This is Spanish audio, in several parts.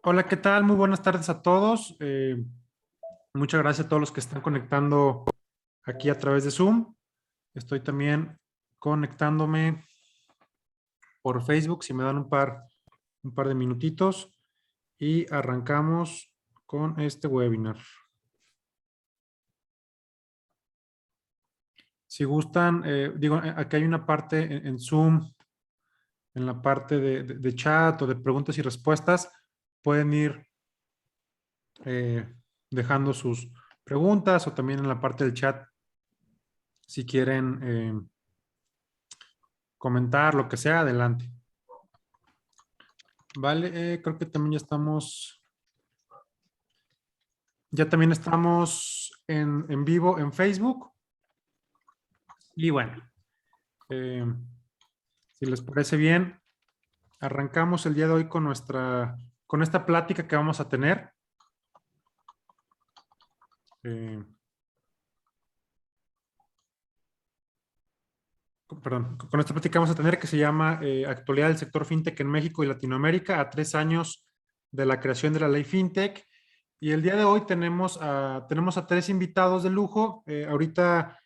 Hola, ¿qué tal? Muy buenas tardes a todos. Muchas gracias a todos los que están conectando aquí a través de Zoom. Estoy también conectándome por Facebook, si me dan un par de minutitos y arrancamos con este webinar. Si gustan, aquí hay una parte en Zoom, en la parte de chat o de preguntas y respuestas, pueden ir eh, dejando sus preguntas o también en la parte del chat si quieren comentar lo que sea, adelante. Vale, creo que también ya también estamos en vivo en Facebook. Y bueno, eh, si les parece bien, arrancamos el día de hoy con esta plática que vamos a tener. Perdón, con esta plática vamos a tener que se llama Actualidad del sector fintech en México y Latinoamérica a 3 años de la creación de la ley fintech. Y el día de hoy tenemos a 3 invitados de lujo. Ahorita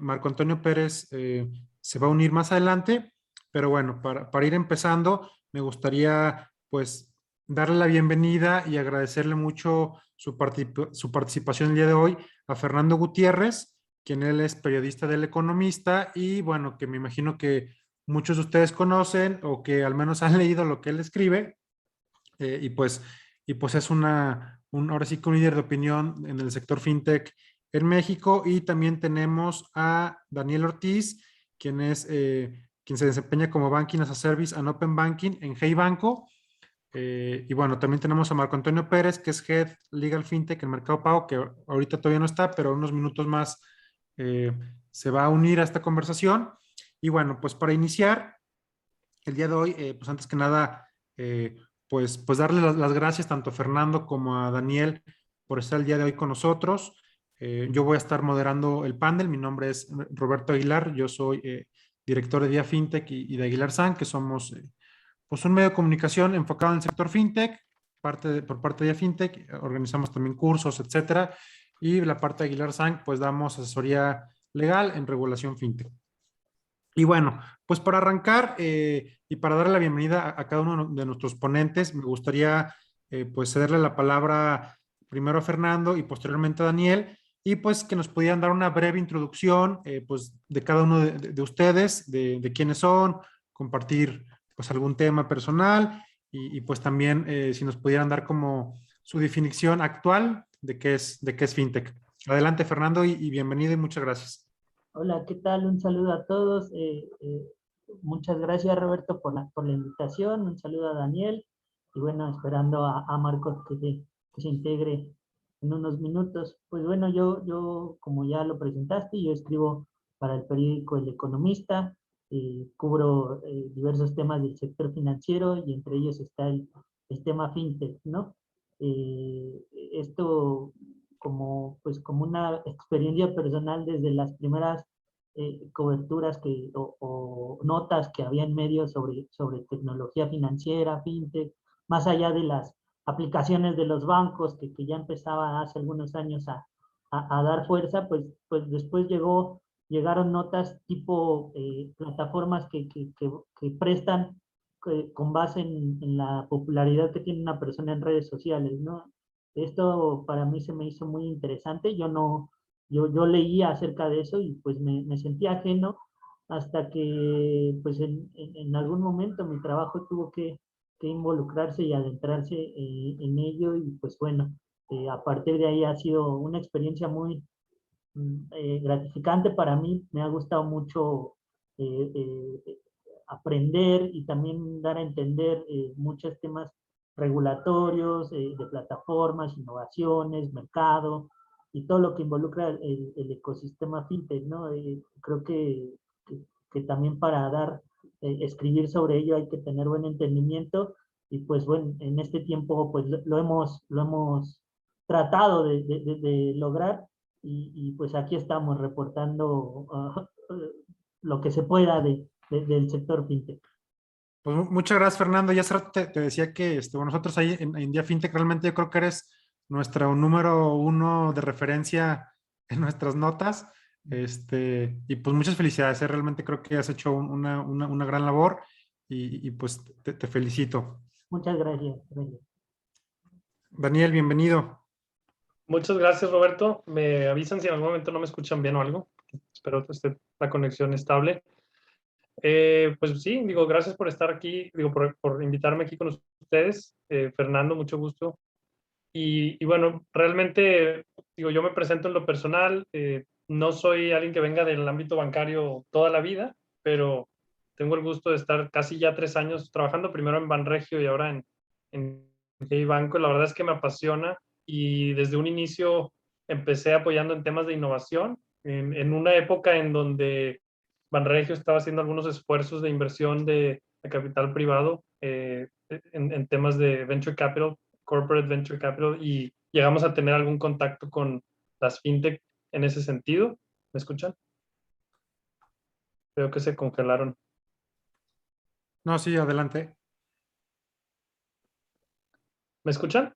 Marco Antonio Pérez se va a unir más adelante, pero bueno, para ir empezando, me gustaría pues darle la bienvenida y agradecerle mucho su participación el día de hoy a Fernando Gutiérrez, quien él es periodista del Economista y bueno, que me imagino que muchos de ustedes conocen o que al menos han leído lo que él escribe eh, y pues, y pues es ahora sí que un líder de opinión en el sector fintech en México. Y también tenemos a Daniel Ortiz, quien se desempeña como Banking as a Service and Open Banking en Hey Banco. Y bueno, también tenemos a Marco Antonio Pérez, que es Head Legal Fintech en Mercado Pago, que ahorita todavía no está, pero unos minutos más eh, se va a unir a esta conversación. Y bueno, pues para iniciar el día de hoy, pues antes que nada, pues darle las gracias tanto a Fernando como a Daniel por estar el día de hoy con nosotros. Yo voy a estar moderando el panel. Mi nombre es Roberto Aguilar. Yo soy director de Día Fintech y de Aguilar San, que somos pues un medio de comunicación enfocado en el sector fintech, por parte de fintech, organizamos también cursos, etcétera, y la parte de Aguilar Sank, pues damos asesoría legal en regulación fintech. Y bueno, pues para arrancar y para darle la bienvenida a cada uno de nuestros ponentes, me gustaría pues cederle la palabra primero a Fernando y posteriormente a Daniel, y pues que nos pudieran dar una breve introducción pues de cada uno de ustedes, de quiénes son, compartir pues algún tema personal y pues también si nos pudieran dar como su definición actual de qué es fintech. Adelante, Fernando, y bienvenido y muchas gracias. Hola, ¿qué tal? Un saludo a todos. Muchas gracias, Roberto, por la invitación. Un saludo a Daniel. Y bueno, esperando a Marcos que se integre en unos minutos. Pues bueno, como ya lo presentaste, yo escribo para el periódico El Economista. Cubro diversos temas del sector financiero y entre ellos está el tema fintech, ¿no? Esto como una experiencia personal desde las primeras coberturas o notas que había en medios sobre tecnología financiera, fintech, más allá de las aplicaciones de los bancos que ya empezaba hace algunos años a dar fuerza, pues después llegaron notas tipo plataformas que prestan con base en la popularidad que tiene una persona en redes sociales, ¿no? Esto para mí se me hizo muy interesante. Yo leía acerca de eso y pues me sentía ajeno hasta que pues en algún momento mi trabajo tuvo que involucrarse y adentrarse en ello y pues bueno, a partir de ahí ha sido una experiencia muy gratificante para mí. Me ha gustado mucho eh, eh, aprender y también dar a entender muchos temas regulatorios, de plataformas, innovaciones, mercado y todo lo que involucra el ecosistema fintech, ¿no? Creo que también para escribir sobre ello hay que tener buen entendimiento y pues bueno, en este tiempo pues lo hemos tratado de lograr y pues aquí estamos reportando lo que se pueda del sector fintech. Pues muchas gracias, Fernando. Ya hace rato te decía que bueno, nosotros ahí en Día FinTech realmente yo creo que eres nuestro número uno de referencia en nuestras notas. Y pues muchas felicidades. Realmente creo que has hecho una gran labor y pues te felicito. Muchas gracias. Gracias. Daniel, bienvenido. Muchas gracias, Roberto. Me avisan si en algún momento no me escuchan bien o algo. Espero que esté la conexión estable. Pues sí, digo, gracias por estar aquí, digo, por invitarme aquí con ustedes. Fernando, mucho gusto. Y bueno, realmente, digo, yo me presento en lo personal. No soy alguien que venga del ámbito bancario toda la vida, pero tengo el gusto de estar casi ya 3 años trabajando, primero en Banregio y ahora en Hey Banco. La verdad es que me apasiona y desde un inicio empecé apoyando en temas de innovación, en una época en donde Banregio estaba haciendo algunos esfuerzos de inversión de capital privado en temas de venture capital, corporate venture capital, y llegamos a tener algún contacto con las fintech en ese sentido. ¿Me escuchan? Creo que se congelaron. No, sí, adelante. ¿Me escuchan?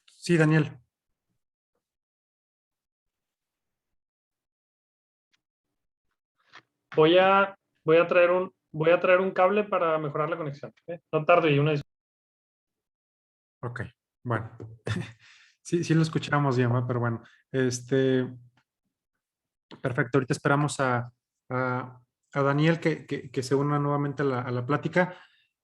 Sí, Daniel. Voy a, voy a traer un cable para mejorar la conexión. ¿Eh? No tarde y una disculpa. Ok, bueno. Sí, sí lo escuchamos bien, ¿va? Pero bueno, perfecto. Ahorita esperamos a Daniel que se una nuevamente a la plática.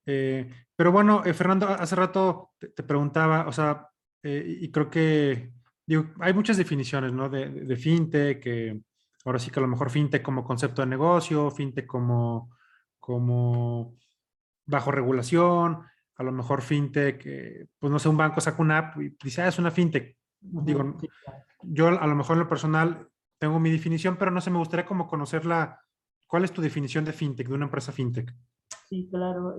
Pero bueno, Fernando, hace rato te preguntaba, o sea, y creo que, digo, hay muchas definiciones, ¿no? De fintech, ahora sí que a lo mejor fintech como concepto de negocio, fintech como bajo regulación, a lo mejor fintech, pues no sé, un banco saca una app y dice, es una fintech. Ujú, Digo, sí, claro. yo a lo mejor en lo personal tengo mi definición, pero no sé, me gustaría como conocerla. ¿Cuál es tu definición de fintech, de una empresa fintech? Sí, claro.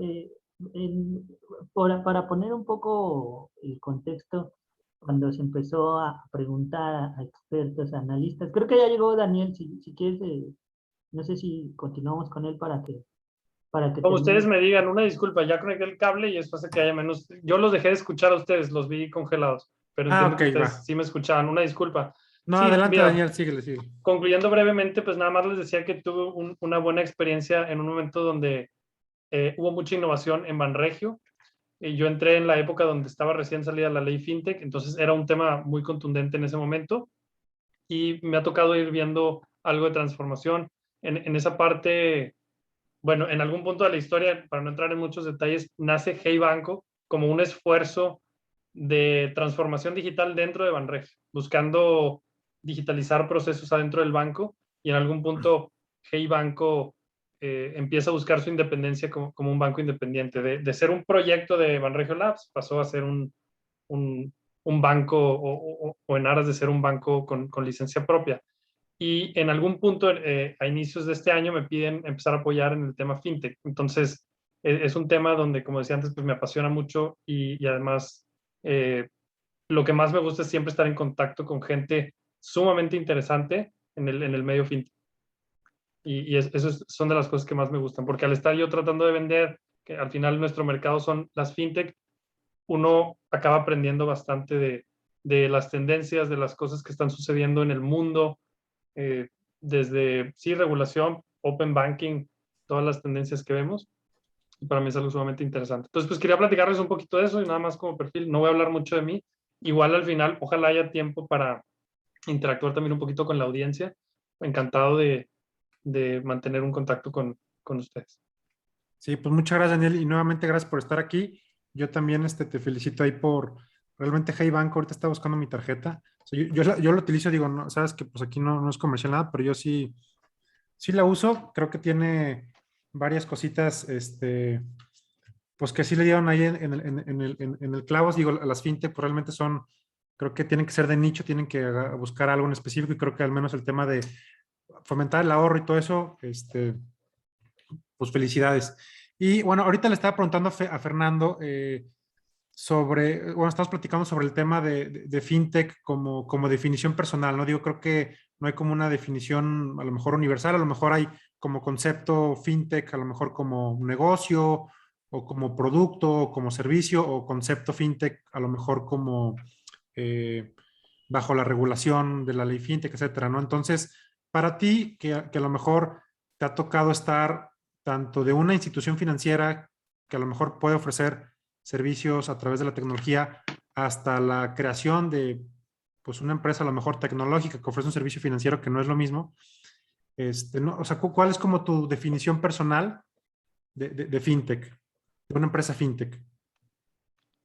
Para poner un poco el contexto, cuando se empezó a preguntar a expertos, a analistas, creo que ya llegó Daniel, si quieres, no sé si continuamos con él para que Como ustedes termine. me digan, una disculpa, ya conecté el cable y eso hace que haya menos. Yo los dejé de escuchar a ustedes, los vi congelados, pero Ah, entiendo ok, que ustedes va. sí me escuchaban. Una disculpa. No, Sí, adelante, mira, Daniel, síguele, síguele. concluyendo brevemente, pues nada más les decía que tuve una buena experiencia en un momento donde hubo mucha innovación en Banregio. Yo entré en la época donde estaba recién salida la ley FinTech, entonces era un tema muy contundente en ese momento y me ha tocado ir viendo algo de transformación. En esa parte, bueno, en algún punto de la historia, para no entrar en muchos detalles, nace Hey Banco como un esfuerzo de transformación digital dentro de Banregio, buscando digitalizar procesos adentro del banco y en algún punto Hey Banco empieza a buscar su independencia como un banco independiente. De ser un proyecto de Banregio Labs pasó a ser un, un banco o en aras de ser un banco con licencia propia. Y en algún punto, a inicios de este año, me piden empezar a apoyar en el tema fintech. Entonces, es un tema donde, como decía antes, pues me apasiona mucho y además eh, lo que más me gusta es siempre estar en contacto con gente sumamente interesante en el medio fintech. Eso son de las cosas que más me gustan, porque al estar yo tratando de vender, que al final nuestro mercado son las fintech, uno acaba aprendiendo bastante de las tendencias, de las cosas que están sucediendo en el mundo, eh, desde, sí, regulación, open banking, todas las tendencias que vemos. Y para mí es algo sumamente interesante. Entonces, pues quería platicarles un poquito de eso y nada más como perfil. No voy a hablar mucho de mí. Igual al final, ojalá haya tiempo para interactuar también un poquito con la audiencia. Encantado de mantener un contacto con ustedes. Sí, pues muchas gracias, Daniel, y nuevamente gracias por estar aquí. Yo también te felicito ahí por realmente Hey Banco. Ahorita está buscando mi tarjeta. O sea, yo lo utilizo, digo, no, sabes que pues aquí no es comercial nada, pero yo sí la uso. Creo que tiene varias cositas, pues que sí le dieron ahí en el clavo. Digo, las fintech pues realmente son, creo que tienen que ser de nicho, tienen que buscar algo en específico y creo que al menos el tema de fomentar el ahorro y todo eso, pues felicidades. Y bueno, ahorita le estaba preguntando a Fernando bueno, estamos platicando sobre el tema de fintech como definición personal, ¿no? Digo, creo que no hay como una definición a lo mejor universal, a lo mejor hay como concepto fintech, a lo mejor como negocio o como producto, o como servicio, o concepto fintech, a lo mejor como bajo la regulación de la ley fintech, etcétera, ¿no? Entonces, para ti, que a lo mejor te ha tocado estar tanto de una institución financiera que a lo mejor puede ofrecer servicios a través de la tecnología, hasta la creación de pues una empresa a lo mejor tecnológica que ofrece un servicio financiero que no es lo mismo. No, o sea, ¿cuál es como tu definición personal de fintech, de una empresa fintech?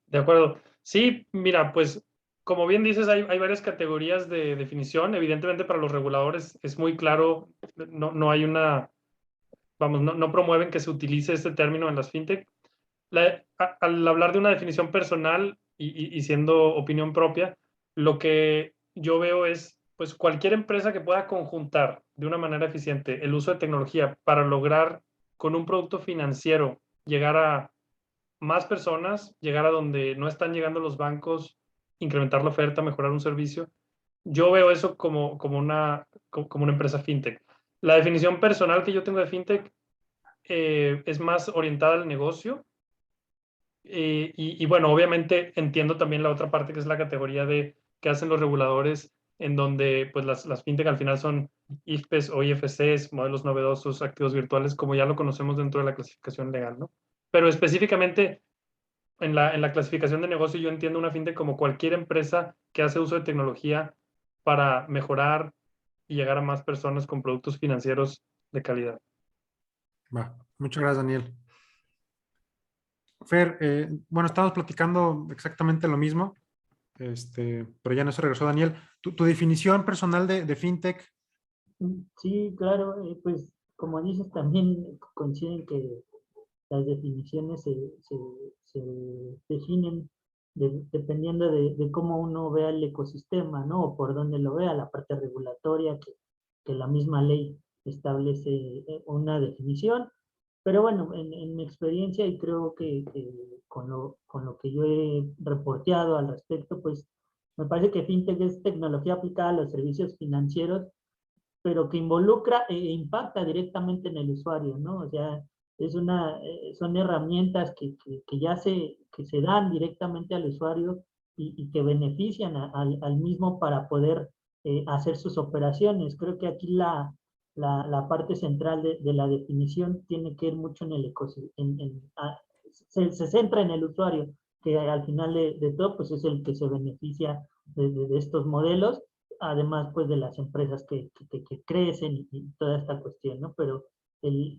De acuerdo. Sí, mira, pues como bien dices, hay varias categorías de definición. Evidentemente para los reguladores es muy claro, no hay una, vamos, no promueven que se utilice este término en las fintech. Al hablar de una definición personal y siendo opinión propia, lo que yo veo es, pues, cualquier empresa que pueda conjuntar de una manera eficiente el uso de tecnología para lograr con un producto financiero llegar a más personas, llegar a donde no están llegando los bancos, incrementar la oferta, mejorar un servicio. Yo veo eso como una empresa fintech. La definición personal que yo tengo de fintech es más orientada al negocio. Bueno, obviamente entiendo también la otra parte que es la categoría de qué hacen los reguladores, en donde pues las fintech al final son IFPs o IFCs, modelos novedosos, activos virtuales, como ya lo conocemos dentro de la clasificación legal, ¿no? Pero específicamente en la clasificación de negocio yo entiendo una fintech como cualquier empresa que hace uso de tecnología para mejorar y llegar a más personas con productos financieros de calidad. Va, muchas gracias, Daniel. Fer, bueno, estamos platicando exactamente lo mismo, pero ya en eso regresó Daniel. Tu definición personal de fintech. Sí, claro, pues como dices, también coinciden que las definiciones se definen dependiendo de cómo uno vea el ecosistema, ¿no? O por dónde lo vea, la parte regulatoria, que la misma ley establece una definición. Pero bueno, en mi experiencia y creo que con lo que yo he reporteado al respecto, pues me parece que FinTech es tecnología aplicada a los servicios financieros pero que involucra e impacta directamente en el usuario, ¿no? O sea, son herramientas que se dan directamente al usuario y que benefician al mismo para poder hacer sus operaciones. Creo que aquí la parte central de la definición tiene que ir mucho en el ecosistema, se centra en el usuario, que al final de todo pues es el que se beneficia de estos modelos además pues de las empresas que crecen y toda esta cuestión, ¿no? Pero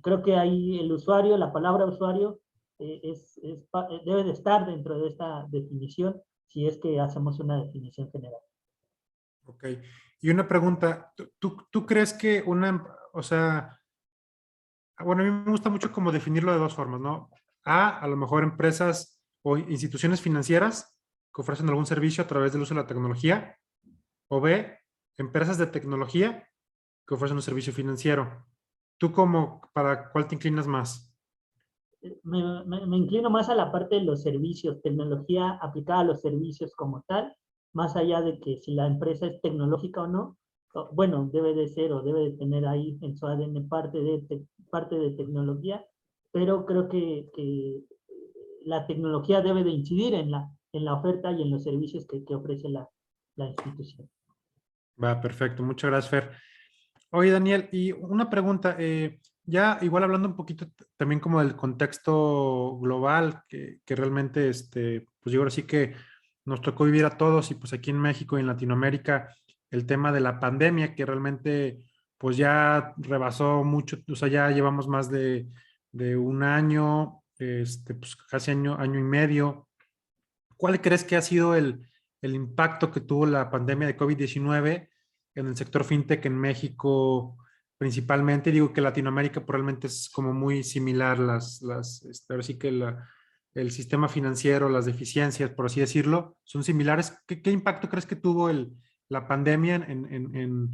creo que ahí el usuario, la palabra usuario, debe de estar dentro de esta definición si es que hacemos una definición general. Ok. Y una pregunta, ¿tú crees que o sea, bueno, a mí me gusta mucho como definirlo de dos formas, ¿no? A lo mejor empresas o instituciones financieras que ofrecen algún servicio a través del uso de la tecnología, o B, empresas de tecnología que ofrecen un servicio financiero. ¿Tú para cuál te inclinas más? Me inclino más a la parte de los servicios, tecnología aplicada a los servicios como tal, más allá de que si la empresa es tecnológica o no, bueno, debe de ser o debe de tener ahí en su ADN parte de tecnología, pero creo que la tecnología debe de incidir en la oferta y en los servicios que ofrece la institución. Va, perfecto. Muchas gracias, Fer. Oye, Daniel, y una pregunta, ya igual hablando un poquito también como del contexto global, que realmente, pues yo ahora sí que nos tocó vivir a todos y pues aquí en México y en Latinoamérica, el tema de la pandemia, que realmente pues ya rebasó mucho, o sea, ya llevamos más de un año, pues casi año y medio. ¿Cuál crees que ha sido el impacto que tuvo la pandemia de COVID-19 en el sector fintech en México principalmente? Digo que Latinoamérica probablemente es como muy similar, ahora sí que el sistema financiero, las deficiencias, por así decirlo, son similares. ¿Qué impacto crees que tuvo la pandemia en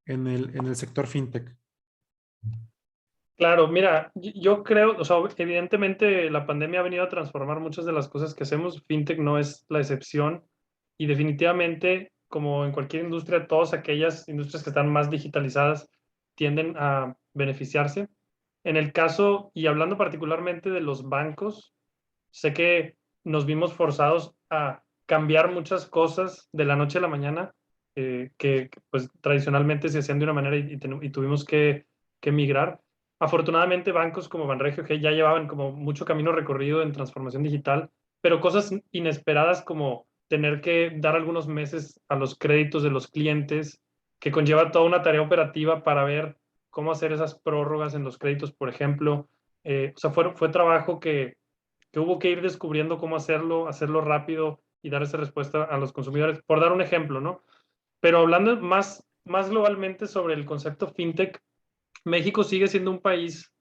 el sector fintech? Claro, mira, yo creo, o sea, evidentemente la pandemia ha venido a transformar muchas de las cosas que hacemos. Fintech no es la excepción y definitivamente, como en cualquier industria, todas aquellas industrias que están más digitalizadas tienden a beneficiarse. En el caso, y hablando particularmente de los bancos, sé que nos vimos forzados a cambiar muchas cosas de la noche a la mañana, que pues tradicionalmente se hacían de una manera y tuvimos que migrar. Afortunadamente, bancos como Banregio, que ya llevaban como mucho camino recorrido en transformación digital, pero cosas inesperadas como tener que dar algunos meses a los créditos de los clientes, que conlleva toda una tarea operativa para ver cómo hacer esas prórrogas en los créditos, por ejemplo. O sea, fue trabajo que hubo que ir descubriendo cómo hacerlo rápido y dar esa respuesta a los consumidores, por dar un ejemplo, ¿no? Pero hablando más globalmente sobre el concepto fintech, México sigue siendo un país,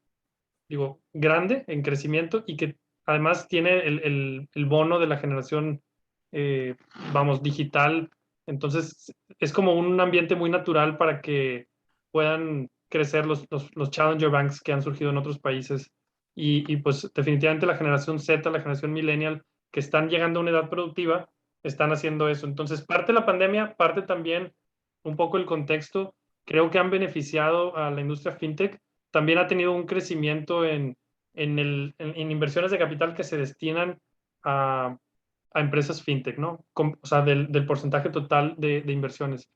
digo, grande en crecimiento y que además tiene el bono de la generación, vamos, digital. Entonces, es como un ambiente muy natural para que puedan crecer los challenger banks que han surgido en otros países. Pues definitivamente la generación Z, la generación millennial, que están llegando a una edad productiva, están haciendo eso. Entonces, parte de la pandemia, parte también un poco el contexto, creo que han beneficiado a la industria fintech. También ha tenido un crecimiento en inversiones de capital que se destinan a, a empresas fintech, ¿no? O sea, del porcentaje total de inversiones.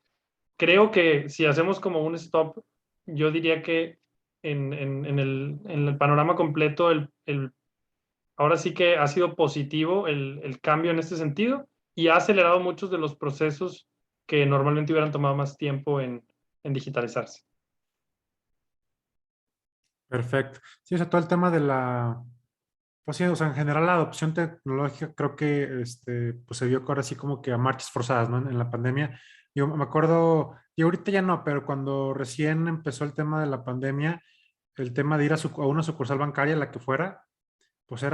Creo que si hacemos como un stop, yo diría que en el panorama completo, ahora sí que ha sido positivo el cambio en este sentido y ha acelerado muchos de los procesos que normalmente hubieran tomado más tiempo en digitalizarse. Perfecto. Sí, o sea, todo el tema de pues sí, o sea, en general la adopción tecnológica creo que pues se vio que ahora sí como que a marchas forzadas, ¿no? En la pandemia. Yo me acuerdo, y ahorita ya no, pero cuando recién empezó el tema de la pandemia, el tema de ir a una sucursal bancaria, la que fuera, pues o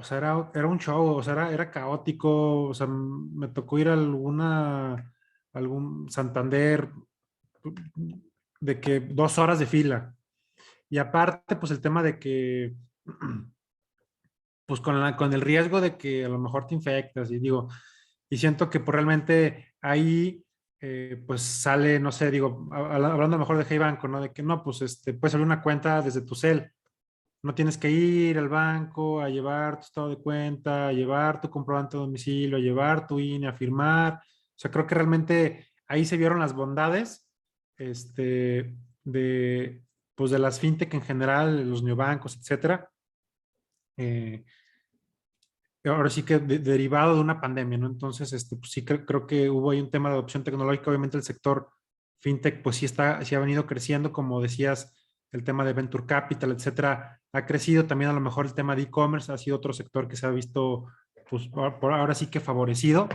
sea, era un show, o sea, era caótico, o sea, me tocó ir a algún Santander, de que 2 horas de fila. Y aparte, pues el tema de que, pues con el riesgo de que a lo mejor te infectas, y digo, y siento que pues, realmente ahí, pues sale, no sé, digo, hablando mejor de Hey Banco, ¿no? De que no, pues puedes abrir una cuenta desde tu cel. No tienes que ir al banco a llevar tu estado de cuenta, a llevar tu comprobante de domicilio, a llevar tu INE, a firmar. O sea, creo que realmente ahí se vieron las bondades de, pues de las fintech en general, los neobancos, etcétera. Eh, Ahora sí que derivado de una pandemia, ¿no? Entonces, pues sí creo que hubo ahí un tema de adopción tecnológica. Obviamente el sector fintech, pues sí ha venido creciendo, como decías, el tema de venture capital, etcétera, ha crecido. También a lo mejor el tema de e-commerce ha sido otro sector que se ha visto, pues por ahora sí que favorecido.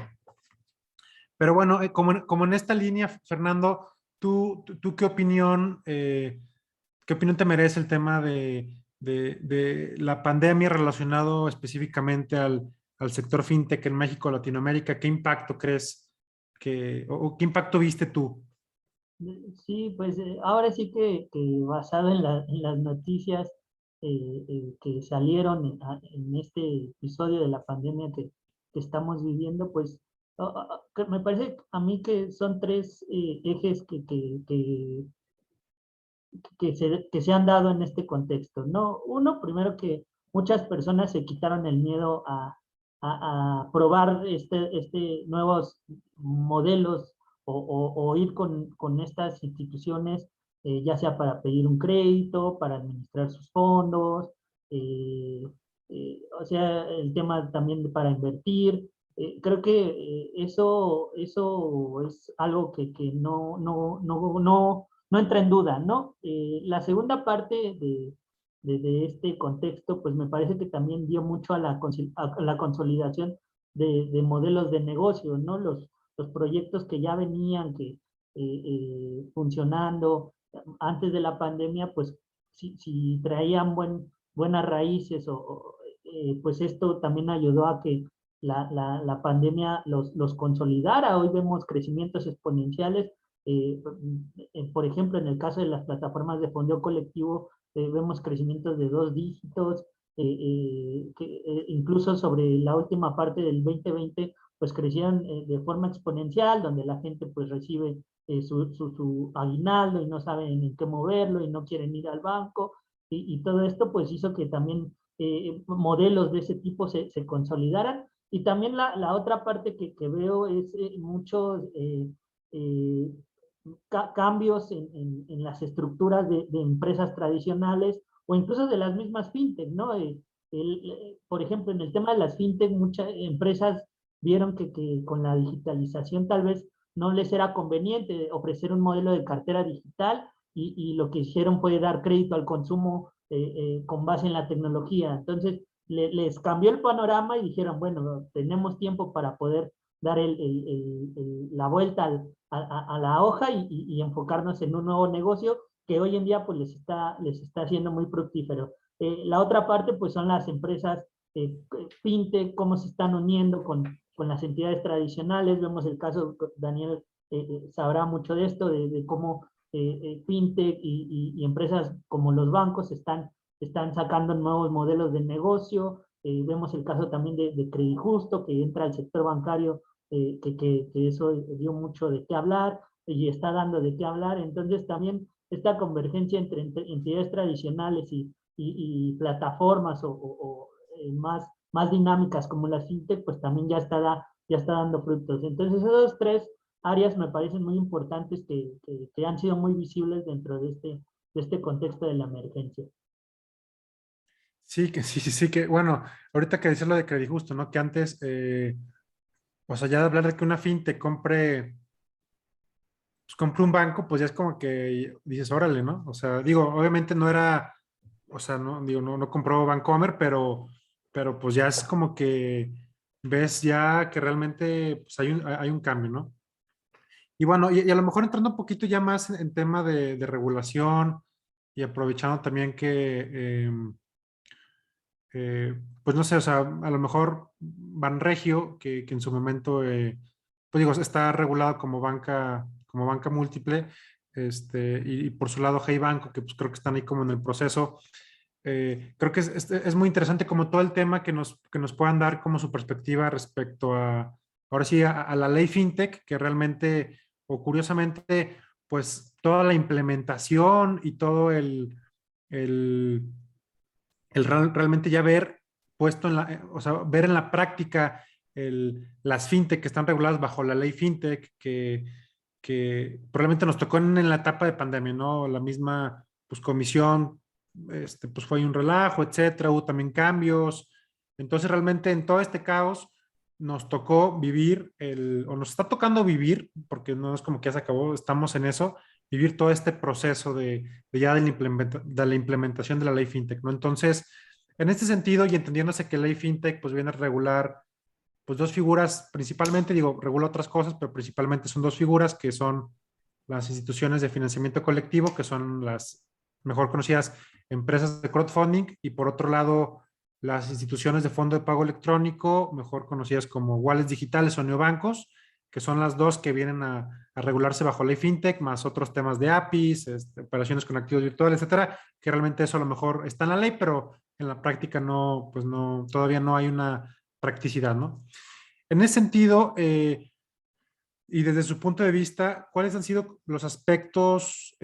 Pero bueno, como en esta línea, Fernando, ¿tú qué opinión te merece el tema de la pandemia relacionado específicamente al sector fintech en México, Latinoamérica? ¿Qué impacto crees o qué impacto viste tú? Sí, pues ahora sí que basado en las noticias que salieron en este episodio de la pandemia que estamos viviendo, pues que me parece a mí que son tres ejes que se han dado en este contexto, ¿no? Uno, primero que muchas personas se quitaron el miedo a probar nuevos modelos o ir con estas instituciones, ya sea para pedir un crédito, para administrar sus fondos, o sea, el tema también para invertir. Creo que eso es algo que no entra en duda, ¿no? La segunda parte de este contexto, pues me parece que también dio mucho a la consolidación de modelos de negocio, ¿no? Los proyectos que ya venían funcionando antes de la pandemia, pues si traían buenas raíces, pues esto también ayudó a que la pandemia los consolidara. Hoy vemos crecimientos exponenciales por ejemplo, en el caso de las plataformas de fondeo colectivo, vemos crecimientos de 2 dígitos, incluso sobre la última parte del 2020 pues crecieron de forma exponencial, donde la gente pues recibe su aguinaldo y no saben en qué moverlo y no quieren ir al banco, y todo esto pues hizo que también modelos de ese tipo se consolidaran. Y también la otra parte que veo es muchos eh, cambios en las estructuras de empresas tradicionales o incluso de las mismas fintech, ¿no? Por ejemplo, en el tema de las fintech, muchas empresas vieron que con la digitalización tal vez no les era conveniente ofrecer un modelo de cartera digital y lo que hicieron fue dar crédito al consumo con base en la tecnología. Entonces, les cambió el panorama y dijeron, bueno, tenemos tiempo para poder dar la vuelta a la hoja y enfocarnos en un nuevo negocio que hoy en día pues les está haciendo muy fructífero. La otra parte pues son las empresas fintech, cómo se están uniendo con las entidades tradicionales. Vemos el caso, Daniel sabrá mucho de esto, de cómo fintech y empresas como los bancos están sacando nuevos modelos de negocio. Vemos el caso también de Credijusto, que entra al sector bancario, que eso dio mucho de qué hablar y está dando de qué hablar. Entonces también esta convergencia entre entidades tradicionales y plataformas más dinámicas como las fintech, pues también ya está dando frutos. Entonces esas tres áreas me parecen muy importantes que han sido muy visibles dentro de este contexto de la emergencia. Sí, sí, que bueno, ahorita que dices lo de Credijusto, ¿no? Que antes, o sea, ya de hablar de que una fintech compre un banco, pues ya es como que dices, órale, ¿no? O sea, digo, obviamente no era, o sea, no, digo, no compró Bancomer, pero pues ya es como que ves ya que realmente pues hay un cambio, ¿no? Y bueno, y a lo mejor entrando un poquito ya más en tema de regulación y aprovechando también que, pues no sé, o sea, a lo mejor Banregio, que en su momento, pues digo, está regulado como banca múltiple, y por su lado Hey Banco, que pues creo que están ahí como en el proceso. Creo que es muy interesante como todo el tema que nos puedan dar como su perspectiva respecto ahora sí, a la ley FinTech, que realmente, o curiosamente, pues toda la implementación y todo el realmente ya ver puesto o sea, ver en la práctica las fintech que están reguladas bajo la ley fintech, que probablemente nos tocó en la etapa de pandemia, ¿no? La misma pues, comisión, pues fue un relajo, etcétera, hubo también cambios. Entonces, realmente en todo este caos nos tocó vivir, o nos está tocando vivir, porque no es como que ya se acabó, estamos en eso, vivir todo este proceso de ya de la implementación de la ley fintech, ¿no? Entonces, en este sentido, y entendiéndose que ley fintech pues viene a regular pues dos figuras, principalmente, digo, regula otras cosas, pero principalmente son dos figuras que son las instituciones de financiamiento colectivo, que son las mejor conocidas empresas de crowdfunding, y por otro lado, las instituciones de fondo de pago electrónico, mejor conocidas como wallets digitales o neobancos, que son las dos que vienen a regularse bajo ley fintech, más otros temas de APIs, operaciones con activos virtuales, etcétera, que realmente eso a lo mejor está en la ley, pero en la práctica no, pues no, todavía no hay una practicidad, ¿no? En ese sentido, y desde su punto de vista, ¿cuáles han sido los aspectos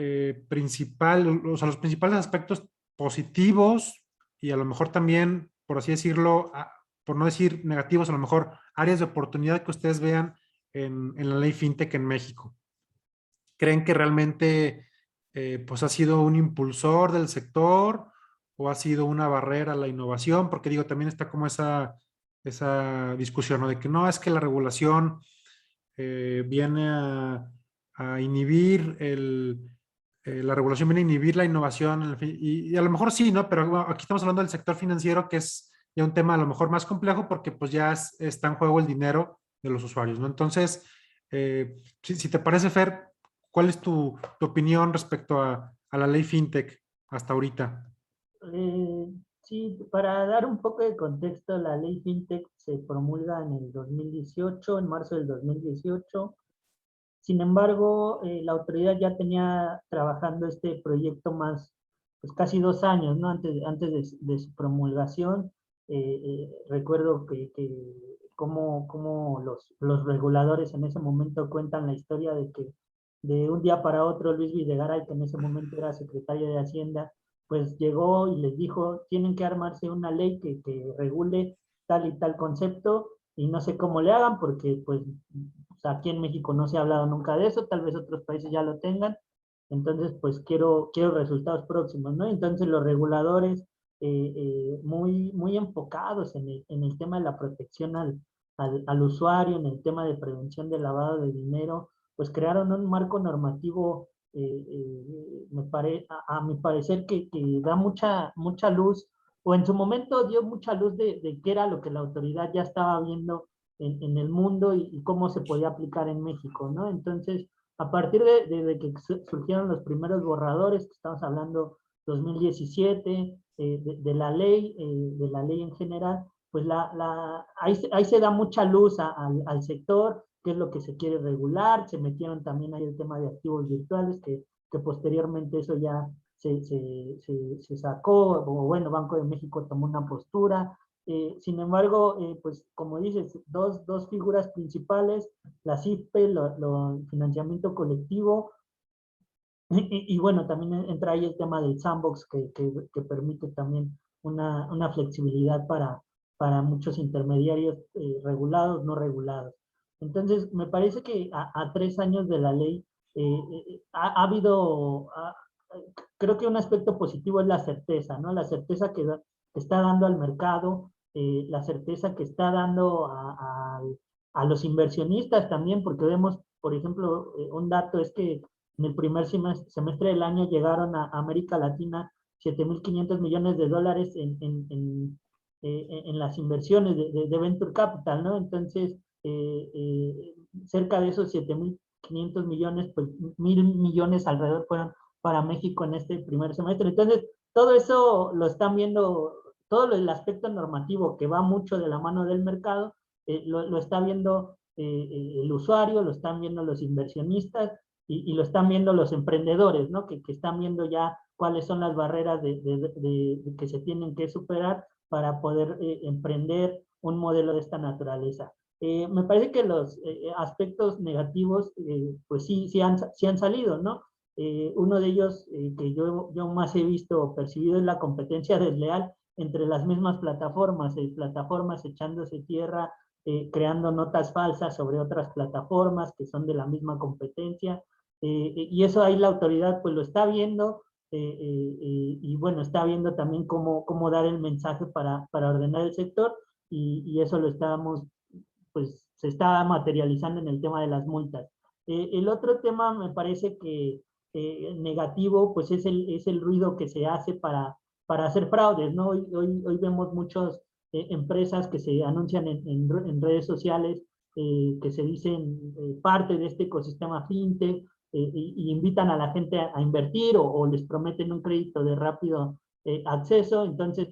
principales, o sea, los principales aspectos positivos y a lo mejor también, por así decirlo, por no decir negativos, a lo mejor áreas de oportunidad que ustedes vean en la ley FinTech en México? ¿Creen que realmente pues ha sido un impulsor del sector o ha sido una barrera a la innovación? Porque digo, también está como esa discusión, ¿no? De que no, es que la regulación viene a inhibir la regulación viene a inhibir la innovación, y a lo mejor sí, ¿no? Pero bueno, aquí estamos hablando del sector financiero, que es ya un tema a lo mejor más complejo porque pues ya está en juego el dinero de los usuarios, ¿no? Entonces, si te parece, Fer, ¿cuál es tu opinión respecto a la ley FinTech hasta ahorita? Sí, para dar un poco de contexto, la ley FinTech se promulga en el 2018, en marzo del 2018. Sin embargo, la autoridad ya tenía trabajando este proyecto más, pues casi 2 años, ¿no? Antes de su promulgación. Recuerdo que cómo los reguladores en ese momento cuentan la historia de que de un día para otro Luis Videgaray, que en ese momento era secretario de Hacienda, pues llegó y les dijo, tienen que armarse una ley que regule tal y tal concepto, y no sé cómo le hagan, porque pues o sea, aquí en México no se ha hablado nunca de eso, tal vez otros países ya lo tengan, entonces pues quiero resultados próximos, ¿no? Entonces los reguladores muy enfocados en el tema de la protección al usuario, en el tema de prevención del lavado de dinero, pues crearon un marco normativo, a mi parecer, que da mucha luz, o en su momento dio mucha luz de qué era lo que la autoridad ya estaba viendo en el mundo y cómo se podía aplicar en México, ¿no? Entonces, a partir de que surgieron los primeros borradores, que estamos hablando 2017, de la ley en general, pues ahí se da mucha luz al sector, qué es lo que se quiere regular, se metieron también ahí el tema de activos virtuales, que posteriormente eso ya se sacó, o bueno, Banco de México tomó una postura. Sin embargo, pues como dices, dos figuras principales, la CIFPE, financiamiento colectivo, y bueno, también entra ahí el tema del sandbox que permite también una flexibilidad para muchos intermediarios regulados, no regulados. Entonces, me parece que a 3 años de la ley ha habido, creo que un aspecto positivo es la certeza, ¿no? La certeza que está dando al mercado, la certeza que está dando a los inversionistas también, porque vemos, por ejemplo, un dato es que en el primer semestre del año llegaron a América Latina 7.500 millones de dólares en las inversiones de Venture Capital, ¿no? Entonces, cerca de esos 7.500 millones, pues 1.000 millones alrededor fueron para México en este primer semestre. Entonces, todo eso lo están viendo, todo el aspecto normativo que va mucho de la mano del mercado, lo está viendo el usuario, lo están viendo los inversionistas, y lo están viendo los emprendedores, ¿no? Que están viendo ya cuáles son las barreras que se tienen que superar para poder emprender un modelo de esta naturaleza. Me parece que los aspectos negativos, pues sí han salido, ¿no? Uno de ellos que yo más he visto o percibido es la competencia desleal entre las mismas plataformas echándose tierra, creando notas falsas sobre otras plataformas que son de la misma competencia, y eso ahí la autoridad pues lo está viendo, y bueno, está viendo también cómo dar el mensaje para ordenar el sector, y eso pues se está materializando en el tema de las multas. El otro tema me parece que negativo, pues es el ruido que se hace para hacer fraudes, ¿no? Hoy vemos muchas empresas que se anuncian en redes sociales, que se dicen parte de este ecosistema fintech, y invitan a la gente a invertir, o les prometen un crédito de rápido acceso. Entonces,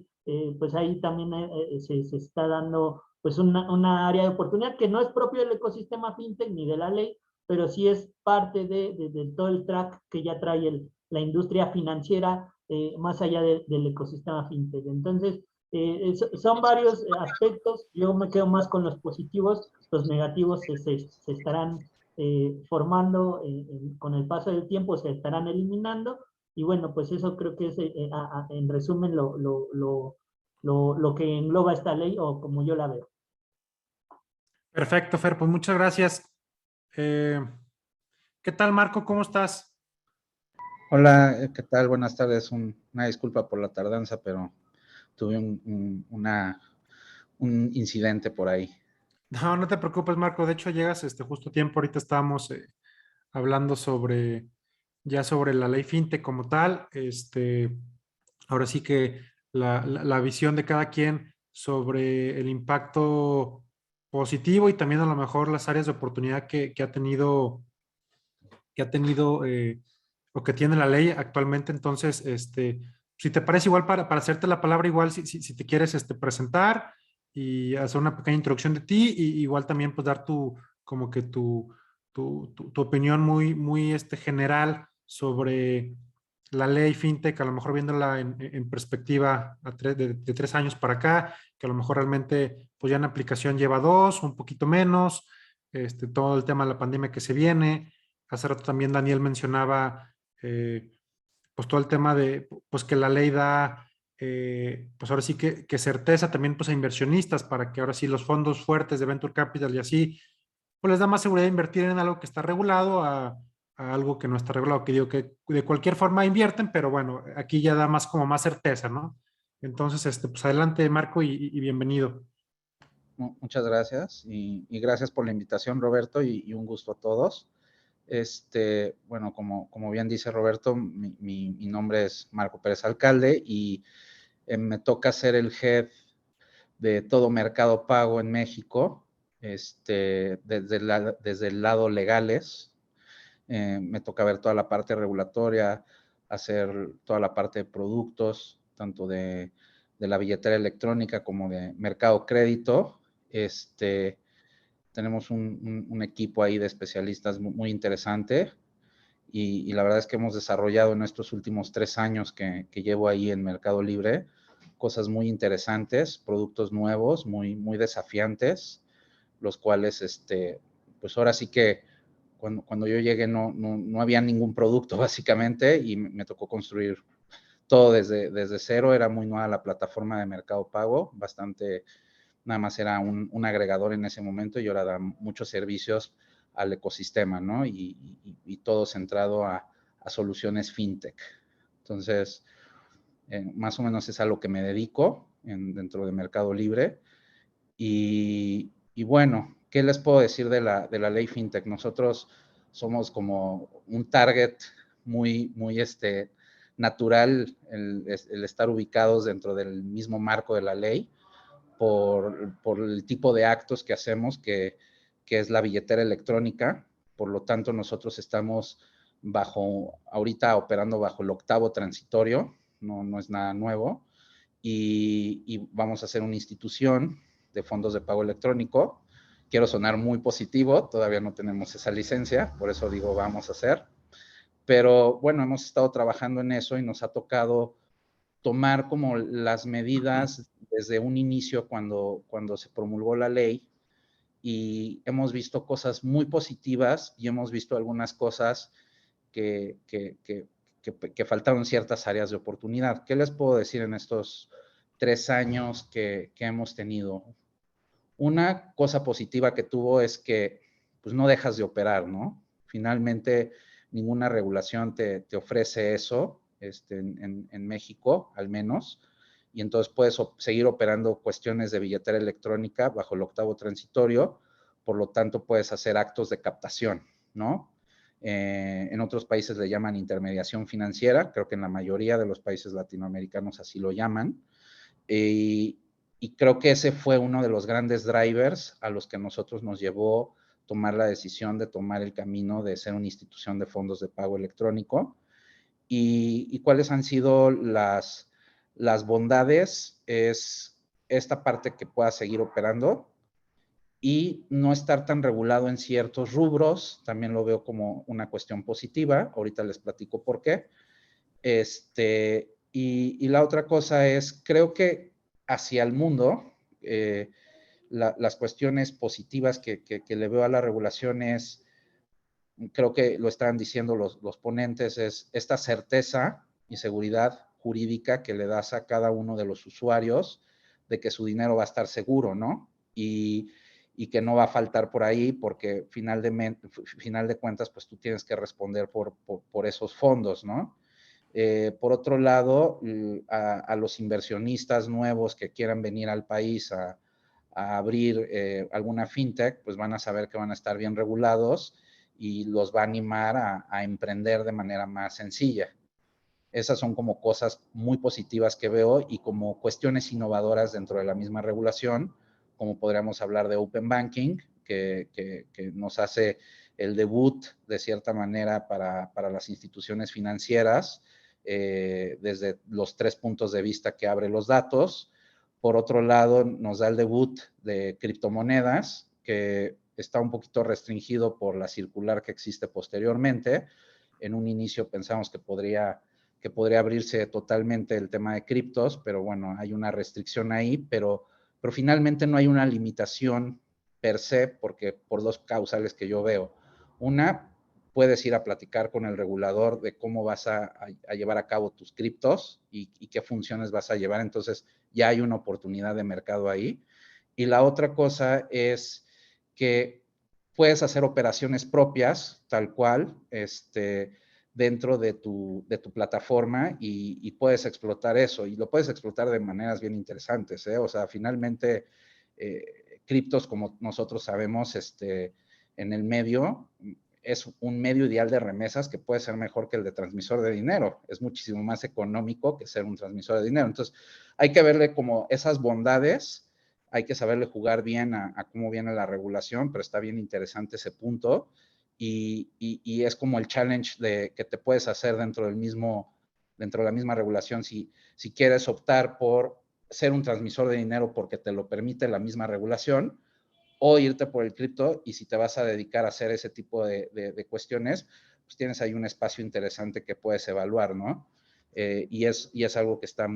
pues ahí también se está dando pues una área de oportunidad que no es propio del ecosistema fintech ni de la ley, pero sí es parte de todo el track que ya trae la industria financiera, más allá del ecosistema fintech. Entonces, son varios aspectos. Yo me quedo más con los positivos, los negativos se estarán formando con el paso del tiempo, se estarán eliminando, y bueno, pues eso creo que es en resumen lo que engloba esta ley, o como yo la veo. Perfecto, Fer, pues muchas gracias. ¿Qué tal, Marco? ¿Cómo estás? Hola, ¿qué tal? Buenas tardes. Una disculpa por la tardanza, pero tuve un incidente por ahí. No, no te preocupes, Marco. De hecho, llegas justo a tiempo. Ahorita estábamos hablando sobre la ley FinTech como tal. Ahora sí que la visión de cada quien sobre el impacto positivo y también a lo mejor las áreas de oportunidad que ha tenido o que tiene la ley actualmente. Entonces, si te parece, igual para hacerte la palabra, igual si te quieres presentar y hacer una pequeña introducción de ti, y igual también pues dar como que tu opinión muy general sobre la ley FinTech, a lo mejor viéndola en perspectiva de 3 años para acá, que a lo mejor realmente pues ya en aplicación lleva 2, un poquito menos, todo el tema de la pandemia que se viene. Hace rato también Daniel mencionaba pues todo el tema de pues que la ley da pues ahora sí que certeza también pues a inversionistas para que ahora sí los fondos fuertes de Venture Capital y así pues les da más seguridad de invertir en algo que está regulado a algo que no está regulado, que digo que de cualquier forma invierten, pero bueno, aquí ya da más como más certeza, ¿no? Entonces, pues adelante, Marco, y bienvenido. Muchas gracias y gracias por la invitación, Roberto, y un gusto a todos. Bueno, como bien dice Roberto, mi nombre es Marco Pérez Alcalde y me toca ser el head de todo Mercado Pago en México, desde el lado legales. Me toca ver toda la parte regulatoria, hacer toda la parte de productos, tanto de la billetera electrónica como de mercado crédito. Tenemos un equipo ahí de especialistas muy interesante y la verdad es que hemos desarrollado en estos últimos 3 años que llevo ahí en Mercado Libre cosas muy interesantes, productos nuevos, muy desafiantes, los cuales, pues ahora sí que cuando yo llegué no había ningún producto básicamente y me tocó construir todo desde cero. Era muy nueva la plataforma de Mercado Pago, bastante, nada más era un agregador en ese momento y ahora da muchos servicios al ecosistema, ¿no? Y todo centrado a soluciones fintech. Entonces, más o menos es a lo que me dedico dentro de Mercado Libre. Y bueno, ¿qué les puedo decir de la ley fintech? Nosotros somos como un target muy natural el estar ubicados dentro del mismo marco de la ley por el tipo de actos que hacemos, que es la billetera electrónica. Por lo tanto, nosotros estamos ahorita operando bajo el 8º transitorio, no es nada nuevo, y vamos a ser una institución de fondos de pago electrónico. Quiero sonar muy positivo, todavía no tenemos esa licencia, por eso digo vamos a hacer. Pero bueno, hemos estado trabajando en eso y nos ha tocado tomar como las medidas desde un inicio cuando se promulgó la ley, y hemos visto cosas muy positivas y hemos visto algunas cosas que faltaron ciertas áreas de oportunidad. ¿Qué les puedo decir en estos 3 años que hemos tenido? Una cosa positiva que tuvo es que pues no dejas de operar, ¿no? Finalmente, ninguna regulación te ofrece eso, en México, al menos, y entonces puedes seguir operando cuestiones de billetera electrónica bajo el 8º transitorio, por lo tanto puedes hacer actos de captación, ¿no? En otros países le llaman intermediación financiera, creo que en la mayoría de los países latinoamericanos así lo llaman, y creo que ese fue uno de los grandes drivers a los que nosotros nos llevó tomar la decisión de tomar el camino de ser una institución de fondos de pago electrónico. ¿Y cuáles han sido las bondades? Es esta parte que pueda seguir operando y no estar tan regulado en ciertos rubros. También lo veo como una cuestión positiva. Ahorita les platico por qué. Y la otra cosa es, creo que hacia el mundo, las cuestiones positivas que le veo a la regulación es, creo que lo estaban diciendo los ponentes, es esta certeza y seguridad jurídica que le das a cada uno de los usuarios de que su dinero va a estar seguro, ¿no? Y que no va a faltar por ahí, porque final de cuentas, pues tú tienes que responder por esos fondos, ¿no? Por otro lado, a los inversionistas nuevos que quieran venir al país a abrir alguna fintech, pues van a saber que van a estar bien regulados y los va a animar a emprender de manera más sencilla. Esas son como cosas muy positivas que veo y como cuestiones innovadoras dentro de la misma regulación, como podríamos hablar de Open Banking, que nos hace el debut de cierta manera para las instituciones financieras, desde los 3 puntos de vista que abre los datos. Por otro lado, nos da el debut de criptomonedas, que está un poquito restringido por la circular que existe posteriormente. En un inicio pensamos que que podría abrirse totalmente el tema de criptos, pero bueno, hay una restricción ahí, pero finalmente no hay una limitación per se, porque por dos causales que yo veo. Una, puedes ir a platicar con el regulador de cómo vas a llevar a cabo tus criptos y qué funciones vas a llevar, entonces ya hay una oportunidad de mercado ahí. Y la otra cosa es que puedes hacer operaciones propias, tal cual, dentro de tu plataforma y puedes explotar eso. Y lo puedes explotar de maneras bien interesantes, ¿eh? O sea, finalmente, criptos, como nosotros sabemos, en el medio, es un medio ideal de remesas que puede ser mejor que el de transmisor de dinero. Es muchísimo más económico que ser un transmisor de dinero. Entonces, hay que verle como esas bondades, hay que saberle jugar bien a cómo viene la regulación, pero está bien interesante ese punto. Y es como el challenge que te puedes hacer dentro de la misma regulación. Si quieres optar por ser un transmisor de dinero porque te lo permite la misma regulación, o irte por el cripto, y si te vas a dedicar a hacer ese tipo de cuestiones, pues tienes ahí un espacio interesante que puedes evaluar, ¿no? Y es algo que está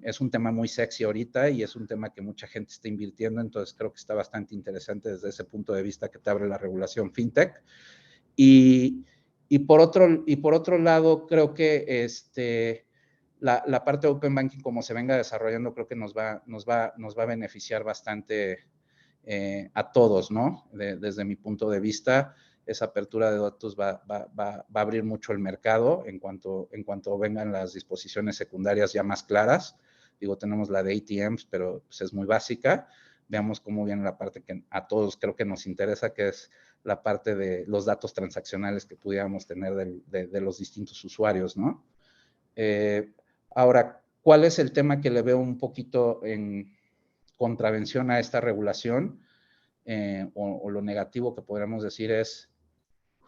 es un tema muy sexy ahorita y es un tema que mucha gente está invirtiendo, entonces creo que está bastante interesante desde ese punto de vista que te abre la regulación fintech. Y por otro lado, creo que la parte de Open Banking, como se venga desarrollando, creo que nos va a beneficiar bastante a todos, ¿no? Desde mi punto de vista, esa apertura de datos va a abrir mucho el mercado en cuanto vengan las disposiciones secundarias ya más claras. Digo, tenemos la de ATMs, pero pues es muy básica. Veamos cómo viene la parte que a todos creo que nos interesa, que es la parte de los datos transaccionales que pudiéramos tener de los distintos usuarios, ¿no? Ahora, ¿cuál es el tema que le veo un poquito en contravención a esta regulación? O lo negativo que podríamos decir es,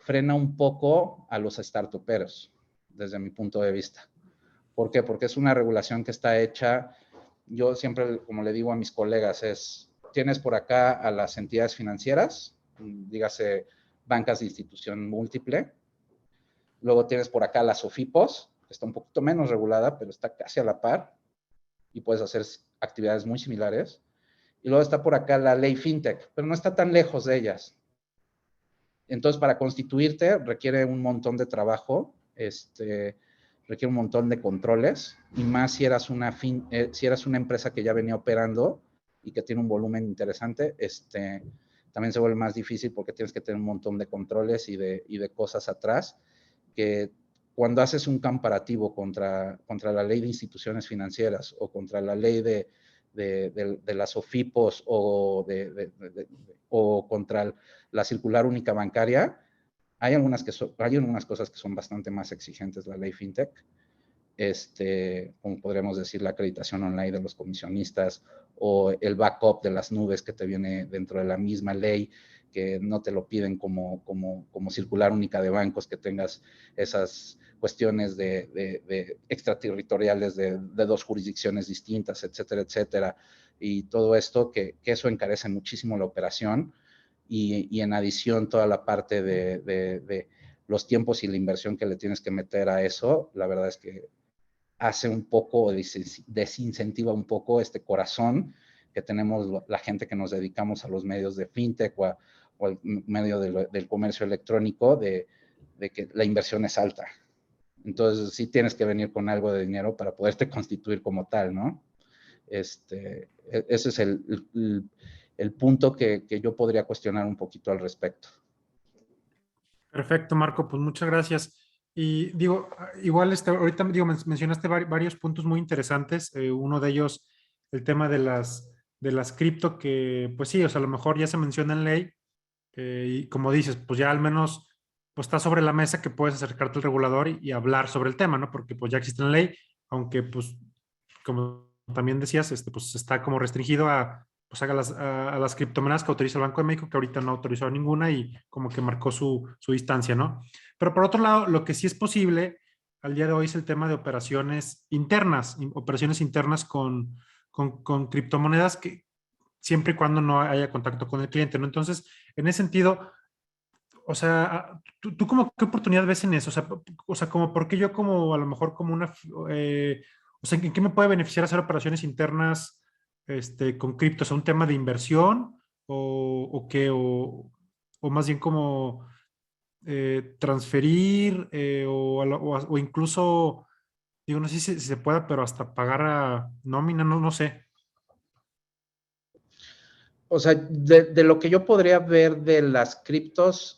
frena un poco a los startuperos, desde mi punto de vista. ¿Por qué? Porque es una regulación que está hecha, yo siempre, como le digo a mis colegas, tienes por acá a las entidades financieras, dígase bancas de institución múltiple, luego tienes por acá las SOFIPOS, que está un poquito menos regulada, pero está casi a la par, y puedes hacer actividades muy similares. Y luego está por acá la ley fintech, pero no está tan lejos de ellas. Entonces, para constituirte requiere un montón de trabajo, requiere un montón de controles, y más si eras una empresa que ya venía operando y que tiene un volumen interesante, también se vuelve más difícil porque tienes que tener un montón de controles y de cosas atrás, que cuando haces un comparativo contra la ley de instituciones financieras o contra la ley de las OFIPOS o contra la circular única bancaria, hay algunas cosas que son bastante más exigentes, la ley fintech, como podríamos decir la acreditación online de los comisionistas o el backup de las nubes que te viene dentro de la misma ley, que no te lo piden como circular única de bancos, que tengas esas cuestiones de extraterritoriales de dos jurisdicciones distintas, etcétera, etcétera. Y todo esto, que eso encarece muchísimo la operación, y en adición toda la parte de los tiempos y la inversión que le tienes que meter a eso, la verdad es que hace un poco, desincentiva un poco este corazón que tenemos la gente que nos dedicamos a los medios de fintech o al medio del comercio electrónico, de que la inversión es alta. Entonces, sí tienes que venir con algo de dinero para poderte constituir como tal, ¿no? Ese es el punto que yo podría cuestionar un poquito al respecto. Perfecto, Marco, pues muchas gracias. Y digo, igual ahorita digo, mencionaste varios puntos muy interesantes. Uno de ellos, el tema de las cripto, que pues sí, o sea, a lo mejor ya se menciona en ley, y como dices, pues ya al menos pues está sobre la mesa que puedes acercarte al regulador y hablar sobre el tema, ¿no? Porque pues ya existe en ley, aunque pues como también decías, pues está como restringido pues a las criptomonedas que autoriza el Banco de México, que ahorita no autorizó ninguna y como que marcó su distancia, ¿no? Pero por otro lado, lo que sí es posible al día de hoy es el tema de operaciones internas con criptomonedas, que siempre y cuando no haya contacto con el cliente, ¿no? Entonces, en ese sentido, o sea, ¿tú como qué oportunidad ves en eso? O sea, como por qué yo como a lo mejor como o sea, ¿en qué me puede beneficiar hacer operaciones internas con cripto? O sea, ¿un tema de inversión o qué? O más bien como transferir o incluso, digo, no sé si se pueda, pero hasta pagar a nómina, no sé. O sea, de lo que yo podría ver de las criptos,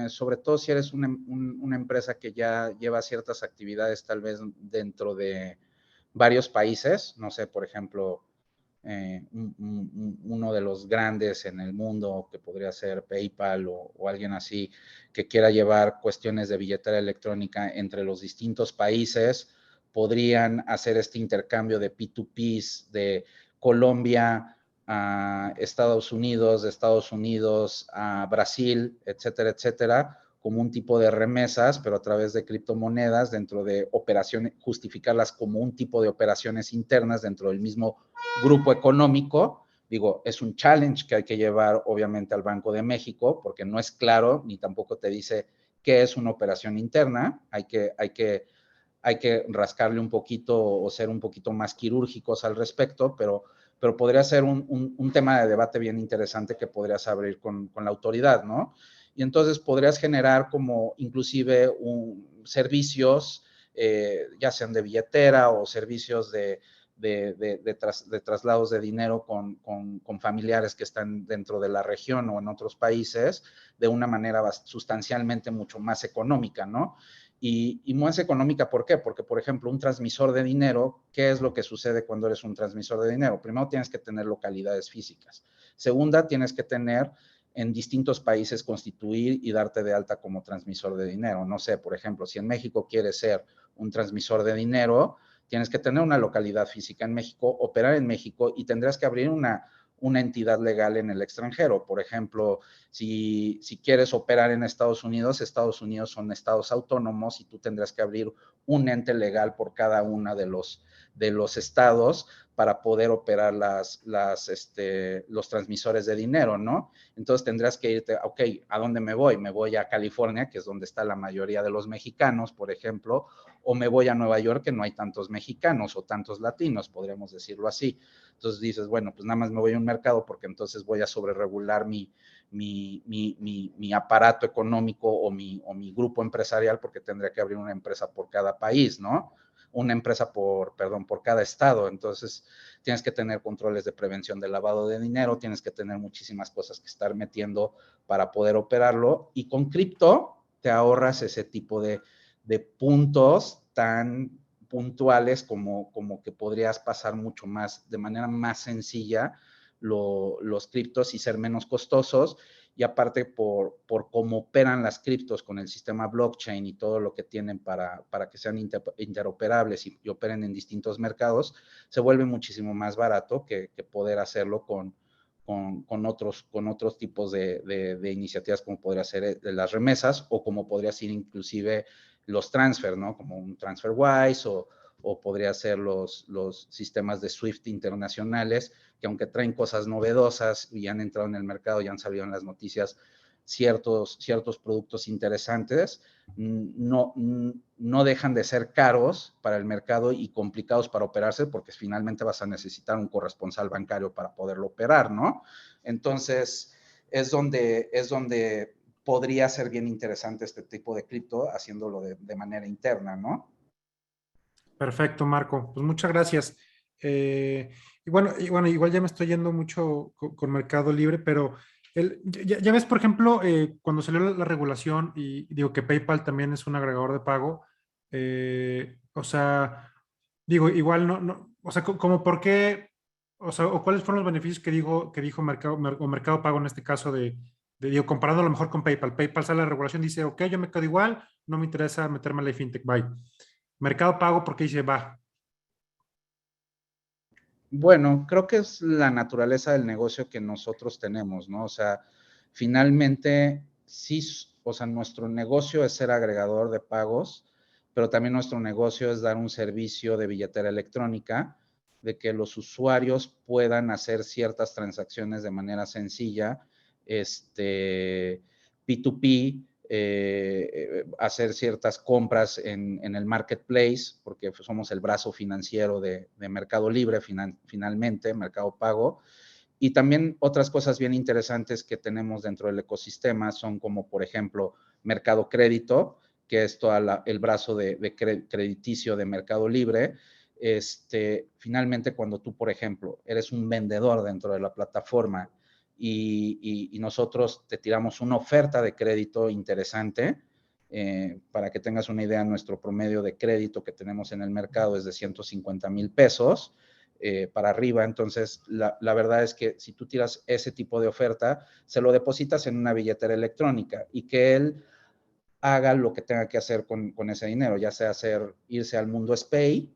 sobre todo si eres una empresa que ya lleva ciertas actividades tal vez dentro de varios países, no sé, por ejemplo, uno de los grandes en el mundo que podría ser PayPal o alguien así que quiera llevar cuestiones de billetera electrónica entre los distintos países, podrían hacer este intercambio de P2Ps de Colombia a Estados Unidos, de Estados Unidos a Brasil, etcétera, etcétera, como un tipo de remesas, pero a través de criptomonedas dentro de operaciones, justificarlas como un tipo de operaciones internas dentro del mismo grupo económico. Digo, es un challenge que hay que llevar obviamente al Banco de México, porque no es claro ni tampoco te dice qué es una operación interna. Hay que rascarle un poquito o ser un poquito más quirúrgicos al respecto, pero podría ser un tema de debate bien interesante que podrías abrir con la autoridad, ¿no? Y entonces podrías generar como inclusive servicios, ya sean de billetera o servicios de traslados de dinero con familiares que están dentro de la región o en otros países de una manera sustancialmente mucho más económica, ¿no? Y más económica, ¿por qué? Porque, por ejemplo, un transmisor de dinero, ¿qué es lo que sucede cuando eres un transmisor de dinero? Primero, tienes que tener localidades físicas. Segunda, tienes que tener en distintos países constituir y darte de alta como transmisor de dinero. No sé, por ejemplo, si en México quieres ser un transmisor de dinero, tienes que tener una localidad física en México, operar en México y tendrás que abrir una entidad legal en el extranjero. Por ejemplo, si quieres operar en Estados Unidos son estados autónomos y tú tendrás que abrir un ente legal por cada uno de los estados para poder operar los transmisores de dinero, ¿no? Entonces tendrás que irte, ok, ¿a dónde me voy? Me voy a California, que es donde está la mayoría de los mexicanos, por ejemplo, o me voy a Nueva York, que no hay tantos mexicanos o tantos latinos, podríamos decirlo así. Entonces dices, bueno, pues nada más me voy a un mercado porque entonces voy a sobreregular mi aparato económico o mi grupo empresarial porque tendría que abrir una empresa por cada país, ¿no? Una empresa por cada estado. Entonces, tienes que tener controles de prevención del lavado de dinero, tienes que tener muchísimas cosas que estar metiendo para poder operarlo. Y con cripto te ahorras ese tipo de puntos tan puntuales como que podrías pasar mucho más, de manera más sencilla, los criptos y ser menos costosos. Y aparte por cómo operan las criptos con el sistema blockchain y todo lo que tienen para que sean interoperables y operen en distintos mercados, se vuelve muchísimo más barato que poder hacerlo con otros tipos de iniciativas como podría ser las remesas o como podría ser inclusive los transfer, ¿no? Como un TransferWise o podría ser los sistemas de SWIFT internacionales, que aunque traen cosas novedosas y han entrado en el mercado y han salido en las noticias ciertos productos interesantes, no dejan de ser caros para el mercado y complicados para operarse porque finalmente vas a necesitar un corresponsal bancario para poderlo operar, ¿no? Entonces, es donde podría ser bien interesante este tipo de cripto haciéndolo de manera interna, ¿no? Perfecto, Marco. Pues muchas gracias. Y bueno, igual ya me estoy yendo mucho con Mercado Libre, pero ya ves, por ejemplo, cuando salió la regulación y digo que PayPal también es un agregador de pago, o sea, digo, igual o sea, como por qué, o sea, o cuáles fueron los beneficios que dijo Mercado Pago en este caso digo, comparando a lo mejor con PayPal. PayPal sale la regulación, dice, ok, yo me quedo igual, no me interesa meterme a la fintech, bye. Mercado Pago porque dice, va. Bueno, creo que es la naturaleza del negocio que nosotros tenemos, ¿no? O sea, finalmente, sí, o sea, nuestro negocio es ser agregador de pagos, pero también nuestro negocio es dar un servicio de billetera electrónica, de que los usuarios puedan hacer ciertas transacciones de manera sencilla, P2P, hacer ciertas compras en el marketplace, porque somos el brazo financiero de Mercado Libre, finalmente, Mercado Pago. Y también otras cosas bien interesantes que tenemos dentro del ecosistema son como, por ejemplo, Mercado Crédito, que es todo el brazo de crediticio de Mercado Libre. Finalmente, cuando tú, por ejemplo, eres un vendedor dentro de la plataforma y nosotros te tiramos una oferta de crédito interesante, para que tengas una idea, nuestro promedio de crédito que tenemos en el mercado es de 150,000 pesos para arriba. Entonces, la verdad es que si tú tiras ese tipo de oferta, se lo depositas en una billetera electrónica y que él haga lo que tenga que hacer con ese dinero, ya sea irse al mundo SPAY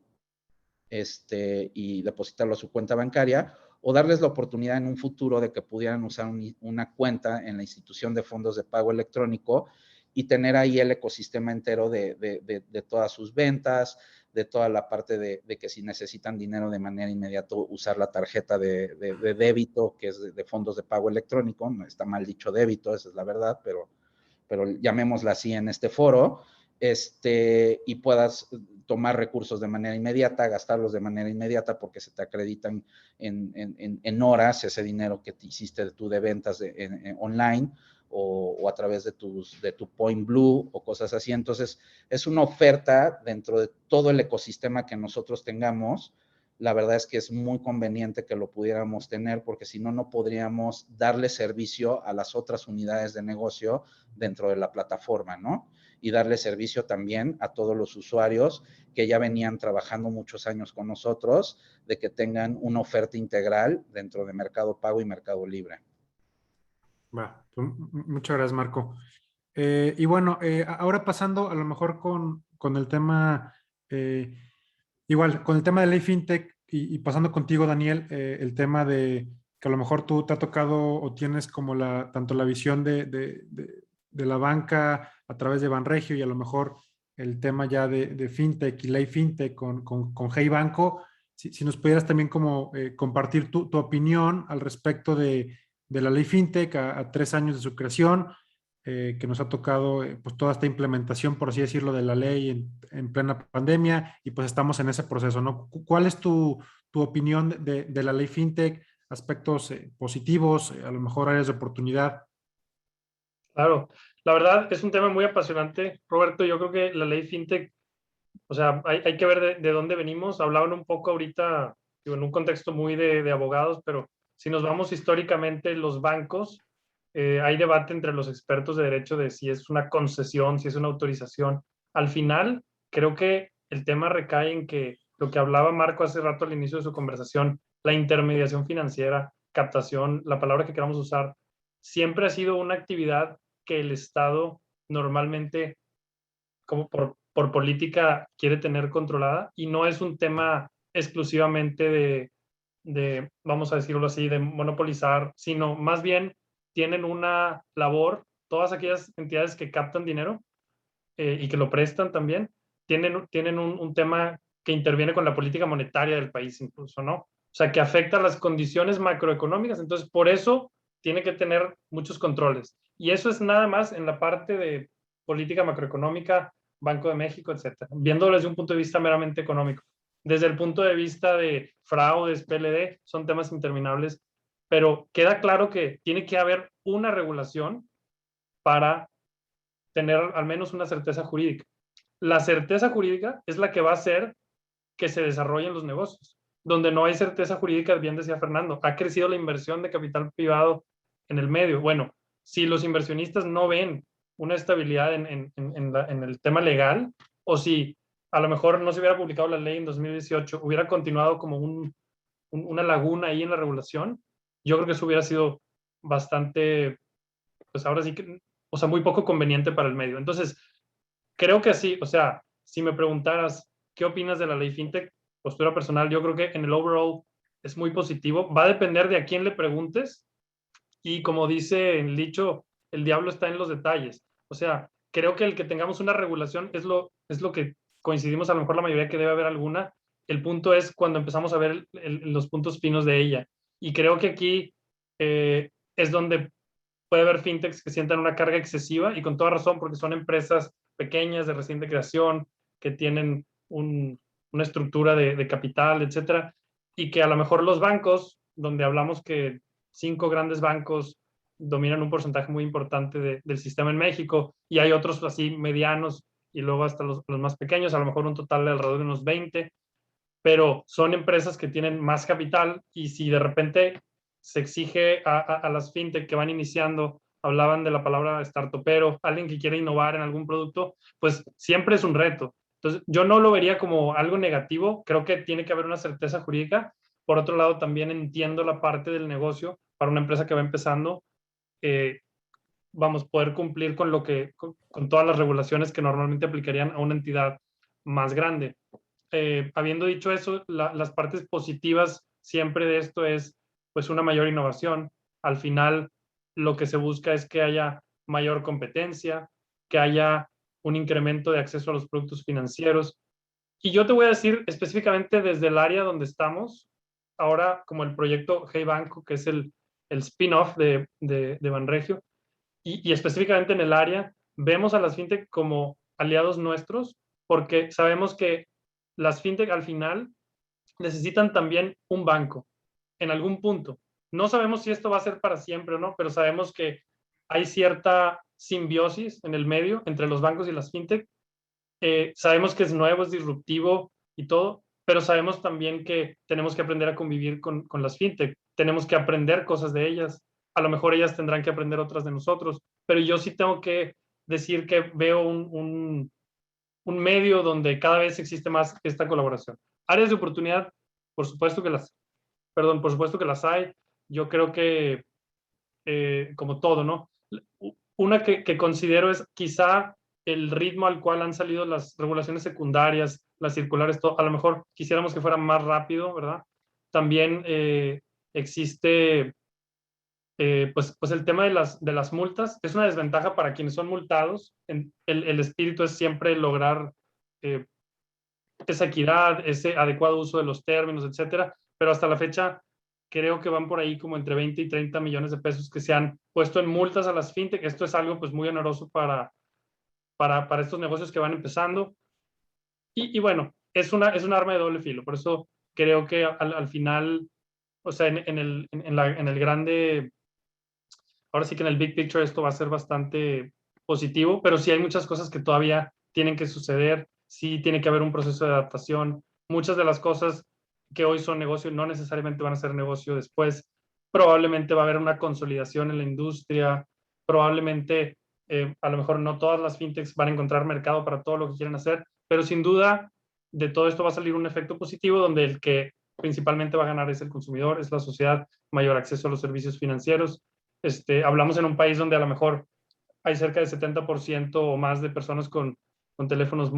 y depositarlo a su cuenta bancaria, o darles la oportunidad en un futuro de que pudieran usar una cuenta en la institución de fondos de pago electrónico y tener ahí el ecosistema entero de todas sus ventas, de toda la parte de que si necesitan dinero de manera inmediata, usar la tarjeta de débito, que es de fondos de pago electrónico. No está mal dicho débito, esa es la verdad, pero llamémosla así en este foro, y puedas tomar recursos de manera inmediata, gastarlos de manera inmediata porque se te acreditan en horas ese dinero que te hiciste tú de ventas online o a través de tu Point Blue o cosas así. Entonces, es una oferta dentro de todo el ecosistema que nosotros tengamos. La verdad es que es muy conveniente que lo pudiéramos tener, porque si no, no podríamos darle servicio a las otras unidades de negocio dentro de la plataforma, ¿no? Y darle servicio también a todos los usuarios que ya venían trabajando muchos años con nosotros, de que tengan una oferta integral dentro de Mercado Pago y Mercado Libre. Va, pues, muchas gracias, Marco. Y bueno, ahora pasando a lo mejor con el tema, igual, con el tema de ley fintech y pasando contigo, Daniel, el tema de que a lo mejor tú te ha tocado o tienes como tanto la visión de la banca a través de Banregio y a lo mejor el tema ya de fintech y ley fintech con Hey Banco, si nos pudieras también como compartir tu opinión al respecto de la ley fintech a 3 años de su creación, que nos ha tocado pues toda esta implementación, por así decirlo, de la ley en plena pandemia, y pues estamos en ese proceso, ¿no? ¿Cuál es tu opinión de la ley fintech? Aspectos positivos, a lo mejor áreas de oportunidad. Claro, la verdad es un tema muy apasionante, Roberto. Yo creo que la ley fintech, o sea, hay que ver de dónde venimos. Hablaban un poco ahorita, digo, en un contexto muy de abogados, pero si nos vamos históricamente, los bancos, hay debate entre los expertos de derecho de si es una concesión, si es una autorización. Al final, creo que el tema recae en que lo que hablaba Marco hace rato al inicio de su conversación, la intermediación financiera, captación, la palabra que queramos usar, siempre ha sido una actividad que el Estado normalmente, como por política, quiere tener controlada, y no es un tema exclusivamente vamos a decirlo así, de monopolizar, sino más bien tienen una labor, todas aquellas entidades que captan dinero y que lo prestan también, tienen un tema que interviene con la política monetaria del país incluso, ¿no? O sea, que afecta las condiciones macroeconómicas. Entonces, por eso tiene que tener muchos controles. Y eso es nada más en la parte de política macroeconómica, Banco de México, etcétera, viéndolo desde un punto de vista meramente económico. Desde el punto de vista de fraudes, PLD, son temas interminables, pero queda claro que tiene que haber una regulación para tener al menos una certeza jurídica. La certeza jurídica es la que va a hacer que se desarrollen los negocios. Donde no hay certeza jurídica, bien decía Fernando, ha crecido la inversión de capital privado en el medio. Bueno, si los inversionistas no ven una estabilidad en el tema legal, o si a lo mejor no se hubiera publicado la ley en 2018, hubiera continuado como una laguna ahí en la regulación, yo creo que eso hubiera sido bastante, pues ahora sí que, o sea, muy poco conveniente para el medio. Entonces, creo que sí, o sea, si me preguntaras qué opinas de la ley fintech, postura personal, yo creo que en el overall es muy positivo. Va a depender de a quién le preguntes, y como dice el dicho, el diablo está en los detalles. O sea, creo que el que tengamos una regulación es lo que coincidimos a lo mejor la mayoría, que debe haber alguna. El punto es cuando empezamos a ver los puntos finos de ella. Y creo que aquí es donde puede haber fintechs que sientan una carga excesiva y con toda razón porque son empresas pequeñas de reciente creación que tienen una estructura de capital, etcétera, y que a lo mejor los bancos, donde hablamos que 5 grandes bancos dominan un porcentaje muy importante del sistema en México y hay otros así medianos y luego hasta los más pequeños, a lo mejor un total de alrededor de unos 20, pero son empresas que tienen más capital y si de repente se exige a las fintech que van iniciando, hablaban de la palabra startupero, alguien que quiere innovar en algún producto, pues siempre es un reto. Entonces, yo no lo vería como algo negativo, creo que tiene que haber una certeza jurídica. Por otro lado, también entiendo la parte del negocio para una empresa que va empezando, vamos a poder cumplir con con todas las regulaciones que normalmente aplicarían a una entidad más grande. Habiendo dicho eso, las partes positivas siempre de esto es pues una mayor innovación. Al final, lo que se busca es que haya mayor competencia, que haya un incremento de acceso a los productos financieros. Y yo te voy a decir específicamente desde el área donde estamos, ahora como el proyecto Hey Banco, que es el spin-off de Banregio, y específicamente en el área, vemos a las fintech como aliados nuestros porque sabemos que las fintech al final necesitan también un banco en algún punto. No sabemos si esto va a ser para siempre o no, pero sabemos que hay cierta simbiosis en el medio entre los bancos y las fintech. Sabemos que es nuevo, es disruptivo y todo, pero sabemos también que tenemos que aprender a convivir con las fintech. Tenemos que aprender cosas de ellas. A lo mejor ellas tendrán que aprender otras de nosotros, pero yo sí tengo que decir que veo un medio donde cada vez existe más esta colaboración. Áreas de oportunidad, por supuesto que por supuesto que las hay. Yo creo que, como todo, ¿no? Una que considero es quizá el ritmo al cual han salido las regulaciones secundarias, las circulares, todo, a lo mejor quisiéramos que fuera más rápido, ¿verdad? También existe pues el tema de las multas. Es una desventaja para quienes son multados. El espíritu es siempre lograr eh, esa equidad, ese adecuado uso de los términos, etcétera, pero hasta la fecha creo que van por ahí como entre 20 y 30 millones de pesos que se han puesto en multas a las fintech. Esto es algo pues muy oneroso para estos negocios que van empezando. Y bueno, es un arma de doble filo. Por eso creo que al final, o sea, en el grande, ahora sí que en el big picture esto va a ser bastante positivo, pero sí hay muchas cosas que todavía tienen que suceder. Sí tiene que haber un proceso de adaptación. Muchas de las cosas que hoy son negocio no necesariamente van a ser negocio después. Probablemente va a haber una consolidación en la industria. Probablemente, a lo mejor no todas las fintechs van a encontrar mercado para todo lo que quieren hacer, pero sin duda de todo esto va a salir un efecto positivo donde el que principalmente va a ganar es el consumidor, es la sociedad, mayor acceso a los servicios financieros. Hablamos en un país donde a lo mejor hay cerca de 70% o más de personas con teléfonos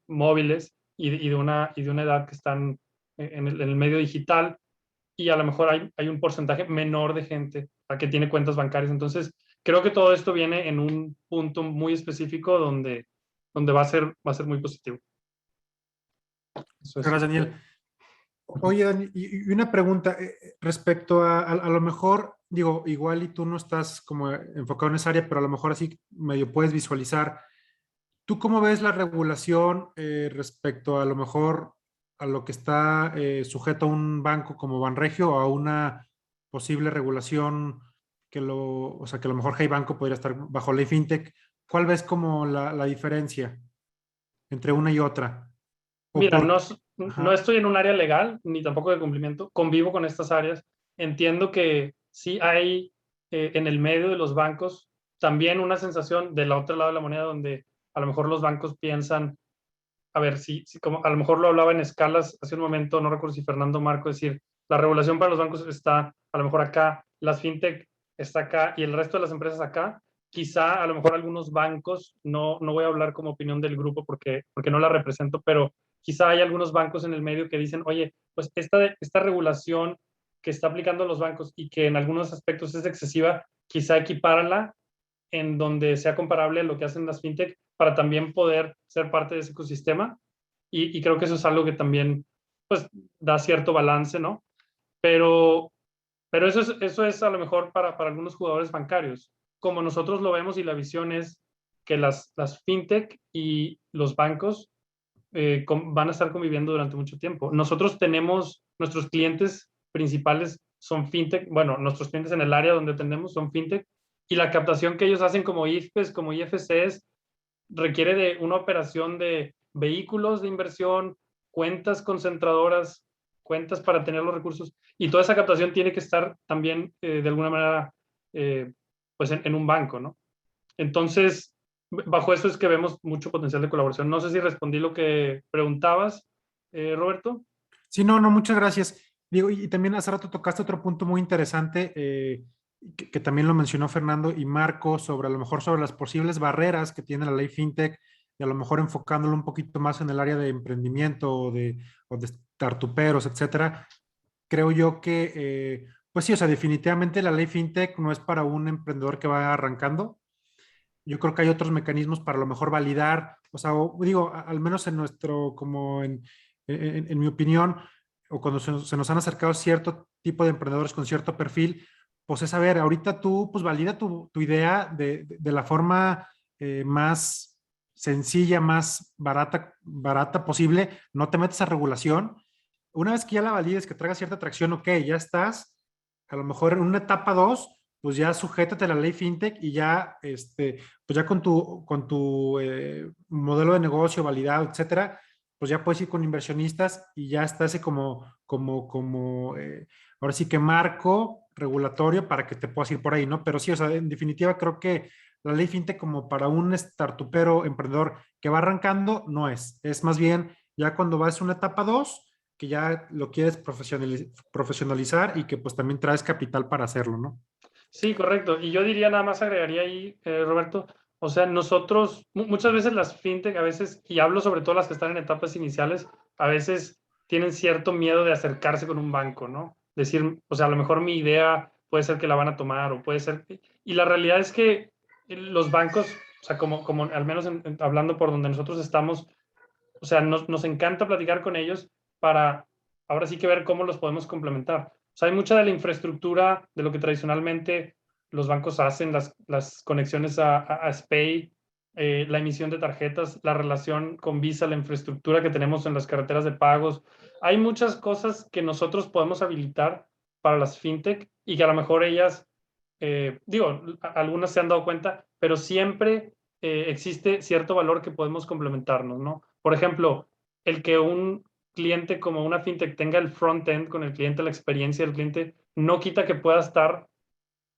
móviles y de una edad que están en el medio digital y a lo mejor hay un porcentaje menor de gente a que tiene cuentas bancarias. Entonces, creo que todo esto viene en un punto muy específico donde va a ser muy positivo. Eso es. Gracias, Daniel. Oye, Dani, y una pregunta respecto a lo mejor, digo, igual y tú no estás como enfocado en esa área, pero a lo mejor así medio puedes visualizar. ¿Tú cómo ves la regulación respecto a lo mejor a lo que está sujeto a un banco como Banregio o a una posible regulación o sea, que a lo mejor Hey Banco podría estar bajo ley fintech? ¿Cuál ves como la diferencia entre una y otra? Mira, no estoy en un área legal ni tampoco de cumplimiento, convivo con estas áreas. Entiendo que sí hay en el medio de los bancos también una sensación del otro lado de la moneda donde a lo mejor los bancos piensan, a ver, si como a lo mejor lo hablaba en escalas hace un momento, no recuerdo si Fernando Marco, decir, la regulación para los bancos está a lo mejor acá, las fintech está acá y el resto de las empresas acá. Quizá a lo mejor algunos bancos, no voy a hablar como opinión del grupo porque no la represento, pero quizá hay algunos bancos en el medio que dicen, oye, pues esta regulación que está aplicando los bancos y que en algunos aspectos es excesiva, quizá equipárala en donde sea comparable a lo que hacen las fintech para también poder ser parte de ese ecosistema. Y creo que eso es algo que también pues da cierto balance, ¿no? Pero eso es a lo mejor para algunos jugadores bancarios. como nosotros lo vemos y la visión es que las fintech y los bancos van a estar conviviendo durante mucho tiempo. Nosotros tenemos, nuestros clientes principales son fintech, bueno, nuestros clientes en el área donde atendemos son fintech, y la captación que ellos hacen como IFPs, como IFCs, requiere de una operación de vehículos de inversión, cuentas concentradoras, cuentas para tener los recursos, y toda esa captación tiene que estar también de alguna manera pues en un banco, ¿no? Entonces, bajo eso es que vemos mucho potencial de colaboración. No sé si respondí lo que preguntabas, Roberto. Sí, no, no, muchas gracias. Digo, y también hace rato tocaste otro punto muy interesante que también lo mencionó Fernando y Marco sobre a lo mejor sobre las posibles barreras que tiene la ley FinTech y a lo mejor enfocándolo un poquito más en el área de emprendimiento o de startuperos, etcétera. Creo yo que, pues sí, o sea, definitivamente la ley FinTech no es para un emprendedor que va arrancando. Yo creo que hay otros mecanismos para a lo mejor validar, o sea, digo, al menos en nuestro, como en mi opinión, o cuando se nos han acercado cierto tipo de emprendedores con cierto perfil, pues es, a ver, ahorita tú, pues valida tu idea de la forma más sencilla, más barata posible, no te metes a regulación. Una vez que ya la valides, que traiga cierta atracción, ok, ya estás, a lo mejor en una etapa 2 pues ya sujétate a la ley FinTech y ya, pues ya con tu modelo de negocio validado, etcétera, pues ya puedes ir con inversionistas y ya está ese ahora sí que marco regulatorio para que te puedas ir por ahí, ¿no? Pero sí, o sea, en definitiva creo que la ley FinTech como para un startupero emprendedor que va arrancando no es más bien ya cuando vas a una etapa 2 que ya lo quieres profesionalizar y que pues también traes capital para hacerlo, ¿no? Sí, correcto. Y yo diría, nada más agregaría ahí, Roberto, o sea, nosotros, muchas veces las fintech, a veces, y hablo sobre todo las que están en etapas iniciales, a veces tienen cierto miedo de acercarse con un banco, ¿no? Decir, o sea, a lo mejor mi idea puede ser que la van a tomar o puede ser... Y la realidad es que los bancos, o sea, como al menos hablando por donde nosotros estamos, o sea, nos encanta platicar con ellos para ahora sí que ver cómo los podemos complementar. O sea, hay mucha de la infraestructura de lo que tradicionalmente los bancos hacen, las conexiones a SPAY, la emisión de tarjetas, la relación con Visa, la infraestructura que tenemos en las carreteras de pagos. Hay muchas cosas que nosotros podemos habilitar para las fintech y que a lo mejor ellas, digo, algunas se han dado cuenta, pero siempre existe cierto valor que podemos complementarnos, ¿no? Por ejemplo, el que un cliente como una fintech tenga el front-end con el cliente, la experiencia del cliente, no quita que pueda estar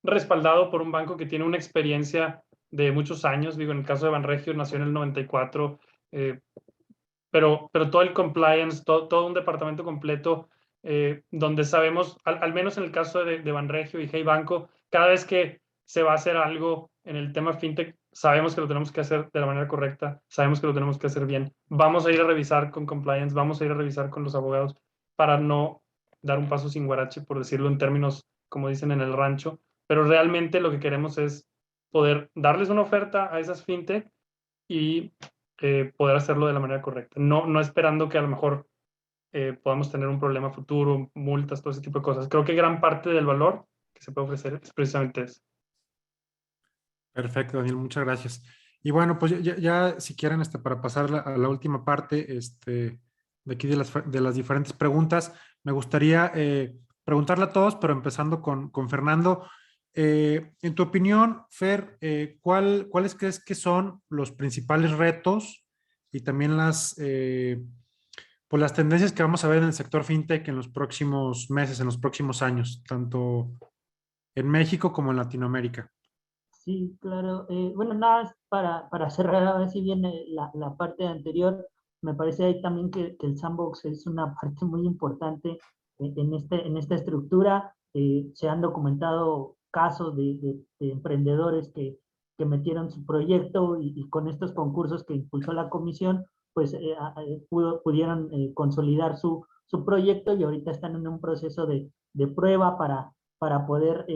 respaldado por un banco que tiene una experiencia de muchos años. Digo, en el caso de Banregio nació en el 94, pero todo el compliance, todo un departamento completo, donde sabemos, al menos en el caso de Banregio y Hey Banco, cada vez que se va a hacer algo en el tema fintech, sabemos que lo tenemos que hacer de la manera correcta, sabemos que lo tenemos que hacer bien. Vamos a ir a revisar con compliance, vamos a ir a revisar con los abogados para no dar un paso sin guarache, por decirlo en términos, como dicen en el rancho, pero realmente lo que queremos es poder darles una oferta a esas fintech y poder hacerlo de la manera correcta. No esperando que a lo mejor podamos tener un problema futuro, multas, todo ese tipo de cosas. Creo que gran parte del valor que se puede ofrecer es precisamente eso. Perfecto, Daniel, muchas gracias. Y bueno, pues ya si quieren, para pasar a la última parte, de aquí de las diferentes preguntas, me gustaría preguntarle a todos, pero empezando con Fernando. En tu opinión, Fer, ¿cuáles crees que son los principales retos y también pues las tendencias que vamos a ver en el sector fintech en los próximos meses, en los próximos años, tanto en México como en Latinoamérica? Sí, claro. Bueno, nada, más para cerrar ahora sí viene la parte anterior. Me parece ahí también que el sandbox es una parte muy importante en esta estructura. Se han documentado casos de emprendedores que metieron su proyecto y con estos concursos que impulsó la comisión, pues pudieron consolidar su proyecto y ahorita están en un proceso de prueba para poder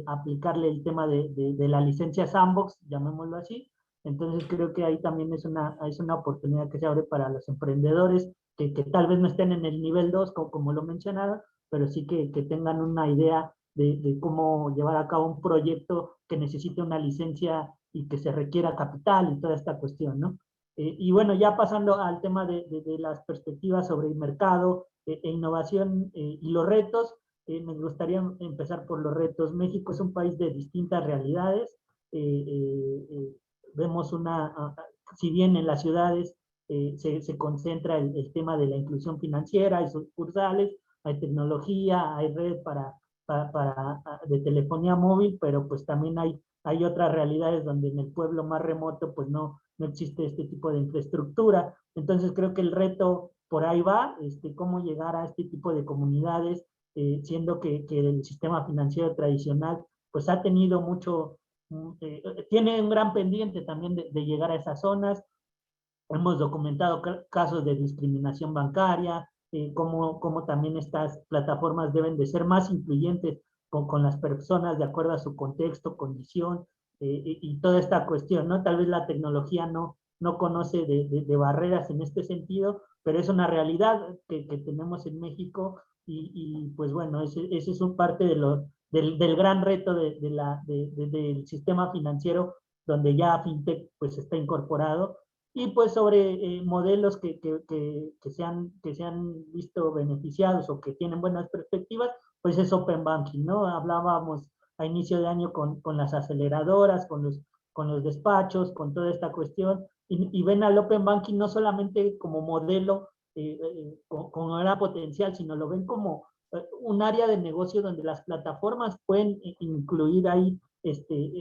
aplicarle el tema de la licencia Sandbox, llamémoslo así. Entonces creo que ahí también es una oportunidad que se abre para los emprendedores que tal vez no estén en el nivel 2 como lo mencionaba, pero sí que tengan una idea de cómo llevar a cabo un proyecto que necesite una licencia y que se requiera capital y toda esta cuestión, ¿no? Y bueno, ya pasando al tema de las perspectivas sobre el mercado innovación y los retos, me gustaría empezar por los retos. México es un país de distintas realidades. Vemos si bien en las ciudades se concentra el tema de la inclusión financiera, hay sucursales, hay tecnología, hay red de telefonía móvil, pero pues también hay otras realidades donde en el pueblo más remoto pues no existe este tipo de infraestructura. Entonces creo que el reto por ahí va, cómo llegar a este tipo de comunidades, siendo que el sistema financiero tradicional pues ha tenido tiene un gran pendiente también de llegar a esas zonas. Hemos documentado casos de discriminación bancaria, cómo también estas plataformas deben de ser más incluyentes con las personas de acuerdo a su contexto, condición y toda esta cuestión, ¿no? Tal vez la tecnología no conoce de barreras en este sentido, pero es una realidad que tenemos en México y pues bueno, ese es un parte del gran reto del sistema financiero donde ya FinTech pues está incorporado y pues sobre modelos que se han visto beneficiados o que tienen buenas perspectivas, pues es Open Banking, ¿no? Hablábamos a inicio de año con las aceleradoras, con los despachos, con toda esta cuestión, y ven al Open Banking no solamente como modelo con gran potencial, sino lo ven como un área de negocio donde las plataformas pueden incluir ahí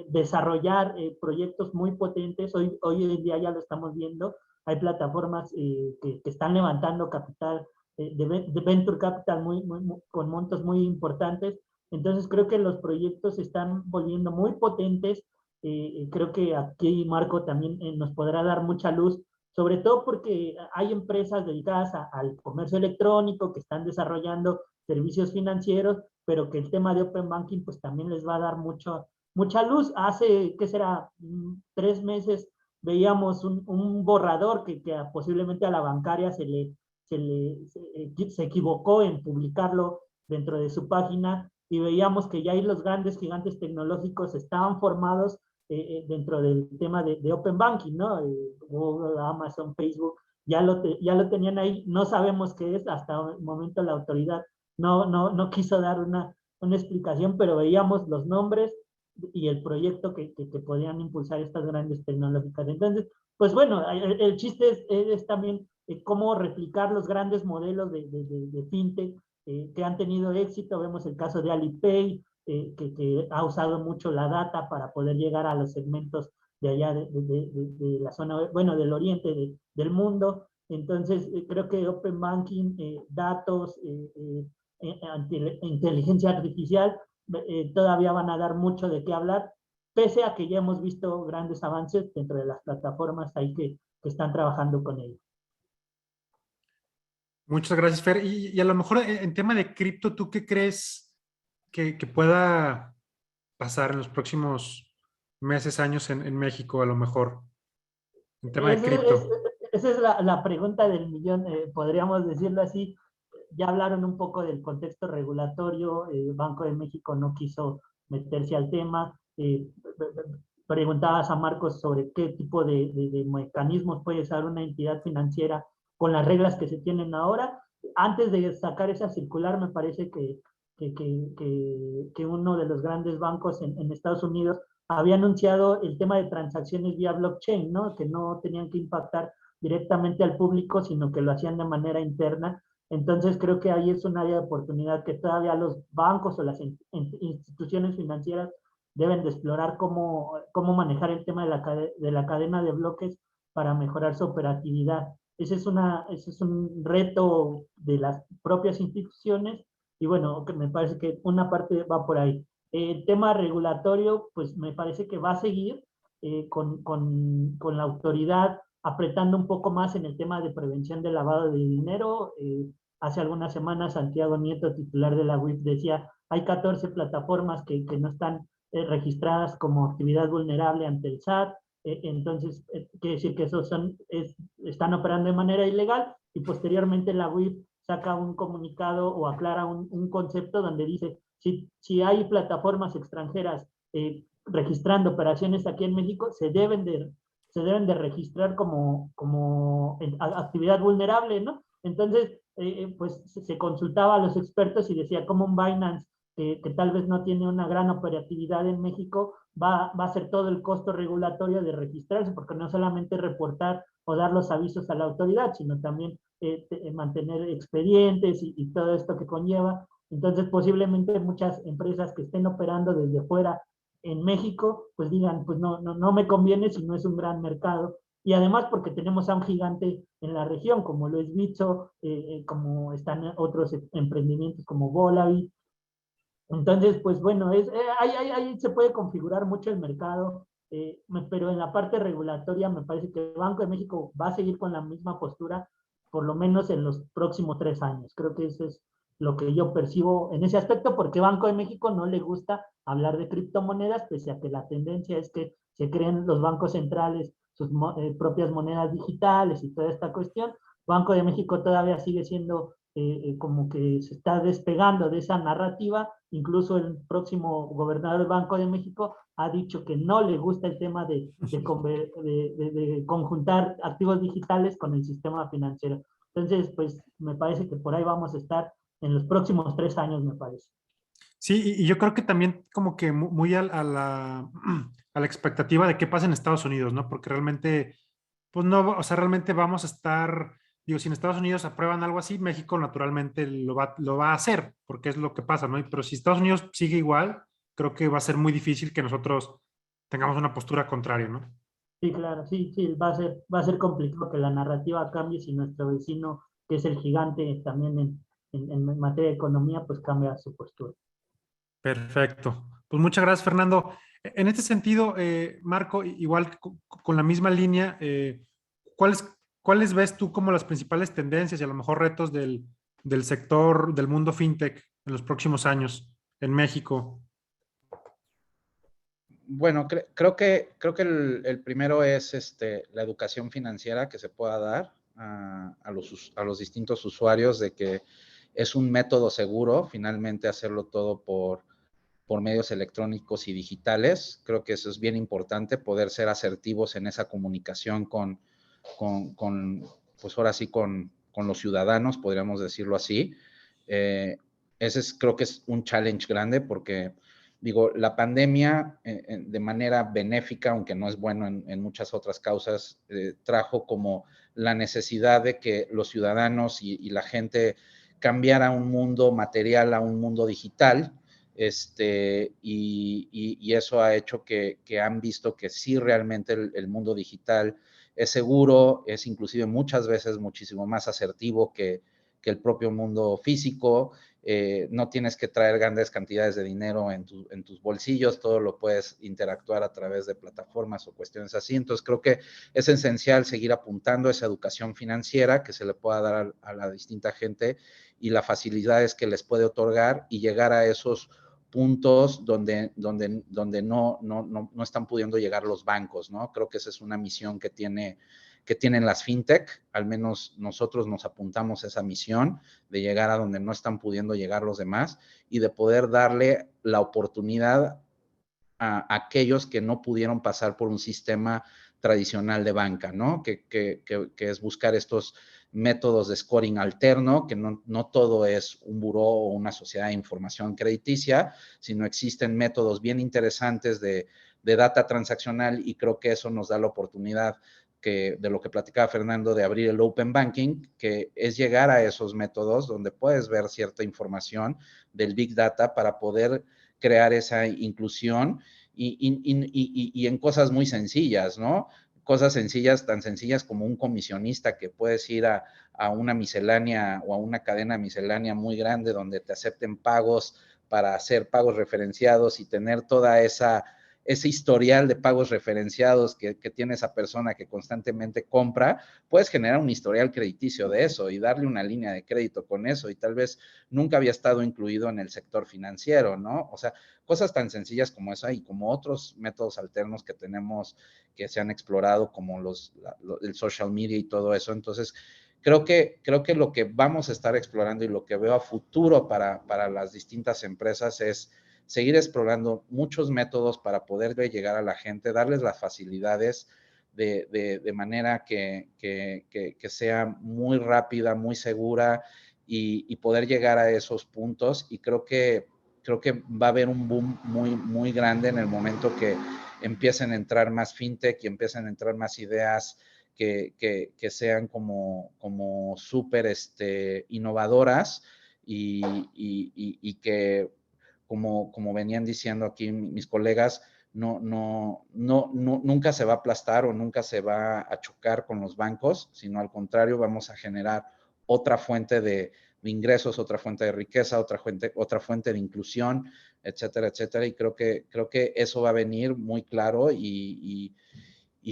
desarrollar proyectos muy potentes. Hoy en día ya lo estamos viendo, hay plataformas que están levantando capital, de venture capital con montos muy importantes. Entonces creo que los proyectos se están volviendo muy potentes. Creo que aquí Marco también nos podrá dar mucha luz, sobre todo porque hay empresas dedicadas al comercio electrónico que están desarrollando servicios financieros, pero que el tema de Open Banking pues también les va a dar mucha luz. Hace, ¿qué será? 3 meses veíamos un borrador que posiblemente a la bancaria se equivocó en publicarlo dentro de su página y veíamos que ya ahí los grandes gigantes tecnológicos estaban formados dentro del tema de Open Banking, ¿no? Google, Amazon, Facebook, ya lo tenían ahí. No sabemos qué es, hasta el momento la autoridad no quiso dar una explicación, pero veíamos los nombres y el proyecto que podían impulsar estas grandes tecnológicas. Entonces, pues bueno, el chiste es también cómo replicar los grandes modelos de fintech que han tenido éxito. Vemos el caso de Alipay, que ha usado mucho la data para poder llegar a los segmentos de allá de la zona, bueno, del oriente del mundo. Entonces, creo que Open Banking, datos, inteligencia artificial, todavía van a dar mucho de qué hablar, pese a que ya hemos visto grandes avances dentro de las plataformas ahí que están trabajando con ellos. Muchas gracias, Fer. Y a lo mejor en tema de cripto, ¿tú qué crees que pueda pasar en los próximos meses, años en México, a lo mejor? En tema de cripto. Esa es la pregunta del millón, podríamos decirlo así. Ya hablaron un poco del contexto regulatorio, el Banco de México no quiso meterse al tema. Preguntabas a Marcos sobre qué tipo de mecanismos puede usar una entidad financiera con las reglas que se tienen ahora. Antes de sacar esa circular, me parece que uno de los grandes bancos en Estados Unidos había anunciado el tema de transacciones vía blockchain, ¿no? Que no tenían que impactar directamente al público, sino que lo hacían de manera interna. Entonces creo que ahí es un área de oportunidad que todavía los bancos o las instituciones financieras deben de explorar cómo manejar el tema de la cadena de bloques para mejorar su operatividad. Ese es un reto de las propias instituciones y bueno, que me parece que una parte va por ahí. El tema regulatorio, pues me parece que va a seguir con la autoridad apretando un poco más en el tema de prevención del lavado de dinero. Hace algunas semanas Santiago Nieto, titular de la UIF, decía, hay 14 plataformas que no están registradas como actividad vulnerable ante el SAT, entonces quiere decir que esos están operando de manera ilegal y posteriormente la UIF saca un comunicado o aclara un concepto donde dice, si hay plataformas extranjeras registrando operaciones aquí en México, se deben de registrar como actividad vulnerable, ¿no? Entonces, pues se consultaba a los expertos y decía, como un Binance que tal vez no tiene una gran operatividad en México, va a ser todo el costo regulatorio de registrarse, porque no solamente reportar o dar los avisos a la autoridad, sino también mantener expedientes y todo esto que conlleva. Entonces, posiblemente muchas empresas que estén operando desde fuera en México, pues digan, pues no me conviene si no es un gran mercado. Y además porque tenemos a un gigante en la región, como lo es Bitso, como están otros emprendimientos como Volavi. Entonces, pues bueno, ahí se puede configurar mucho el mercado, pero en la parte regulatoria me parece que el Banco de México va a seguir con la misma postura, por lo menos en los próximos 3 años. Creo que eso es lo que yo percibo en ese aspecto, porque Banco de México no le gusta hablar de criptomonedas, pese a que la tendencia es que se creen los bancos centrales sus propias monedas digitales y toda esta cuestión. Banco de México todavía sigue siendo como que se está despegando de esa narrativa. Incluso el próximo gobernador del Banco de México ha dicho que no le gusta el tema de conjuntar activos digitales con el sistema financiero. Entonces, pues me parece que por ahí vamos a estar en los próximos 3 años, me parece. Sí, y yo creo que también como que muy a la expectativa de qué pasa en Estados Unidos, ¿no? Porque realmente, pues no, o sea, realmente vamos a estar, digo, si en Estados Unidos aprueban algo así, México naturalmente lo va a hacer, porque es lo que pasa, ¿no? Pero si Estados Unidos sigue igual, creo que va a ser muy difícil que nosotros tengamos una postura contraria, ¿no? Sí, claro, sí, va a ser complicado que la narrativa cambie si nuestro vecino, que es el gigante también en materia de economía, pues cambia su postura. Perfecto. Pues muchas gracias, Fernando. En este sentido, Marco, igual con la misma línea, ¿cuáles, ¿cuáles ves tú como las principales tendencias y a lo mejor retos del sector del mundo fintech en los próximos años en México? Bueno, creo que el primero es la educación financiera que se pueda dar a los distintos usuarios de que es un método seguro, finalmente hacerlo todo por medios electrónicos y digitales. Creo que eso es bien importante, poder ser asertivos en esa comunicación pues ahora sí, con los ciudadanos, podríamos decirlo así. Creo que es un challenge grande porque, digo, la pandemia de manera benéfica, aunque no es bueno en muchas otras causas, trajo como la necesidad de que los ciudadanos y la gente cambiara un mundo material a un mundo digital. Y eso ha hecho que han visto que sí realmente el mundo digital es seguro, es inclusive muchas veces muchísimo más asertivo que el propio mundo físico. No tienes que traer grandes cantidades de dinero en tus bolsillos, todo lo puedes interactuar a través de plataformas o cuestiones así. Entonces creo que es esencial seguir apuntando a esa educación financiera que se le pueda dar a la distinta gente y las facilidades que les puede otorgar y llegar a esos puntos donde no están pudiendo llegar los bancos, ¿no? Creo que esa es una misión que tienen las fintech, al menos nosotros nos apuntamos a esa misión de llegar a donde no están pudiendo llegar los demás y de poder darle la oportunidad a aquellos que no pudieron pasar por un sistema tradicional de banca, ¿no? Que es buscar estos métodos de scoring alterno, que no todo es un buró o una sociedad de información crediticia, sino existen métodos bien interesantes de data transaccional y creo que eso nos da la oportunidad de lo que platicaba Fernando, de abrir el Open Banking, que es llegar a esos métodos donde puedes ver cierta información del Big Data para poder crear esa inclusión y en cosas muy sencillas, ¿no? Cosas sencillas, tan sencillas como un comisionista que puedes ir a una miscelánea o a una cadena miscelánea muy grande donde te acepten pagos para hacer pagos referenciados y tener toda ese historial de pagos referenciados que tiene esa persona que constantemente compra, puedes generar un historial crediticio de eso y darle una línea de crédito con eso y tal vez nunca había estado incluido en el sector financiero, ¿no? O sea, cosas tan sencillas como esa y como otros métodos alternos que tenemos que se han explorado como el social media y todo eso. Entonces, creo que lo que vamos a estar explorando y lo que veo a futuro para las distintas empresas es seguir explorando muchos métodos para poder llegar a la gente, darles las facilidades de manera que sea muy rápida, muy segura y poder llegar a esos puntos. Y creo que va a haber un boom muy grande en el momento que empiecen a entrar más fintech y empiecen a entrar más ideas que sean como súper innovadoras y que, como venían diciendo aquí mis colegas, nunca se va a aplastar o nunca se va a chocar con los bancos, sino al contrario, vamos a generar otra fuente de ingresos, otra fuente de riqueza, otra fuente de inclusión, etcétera, etcétera. Y creo que eso va a venir muy claro y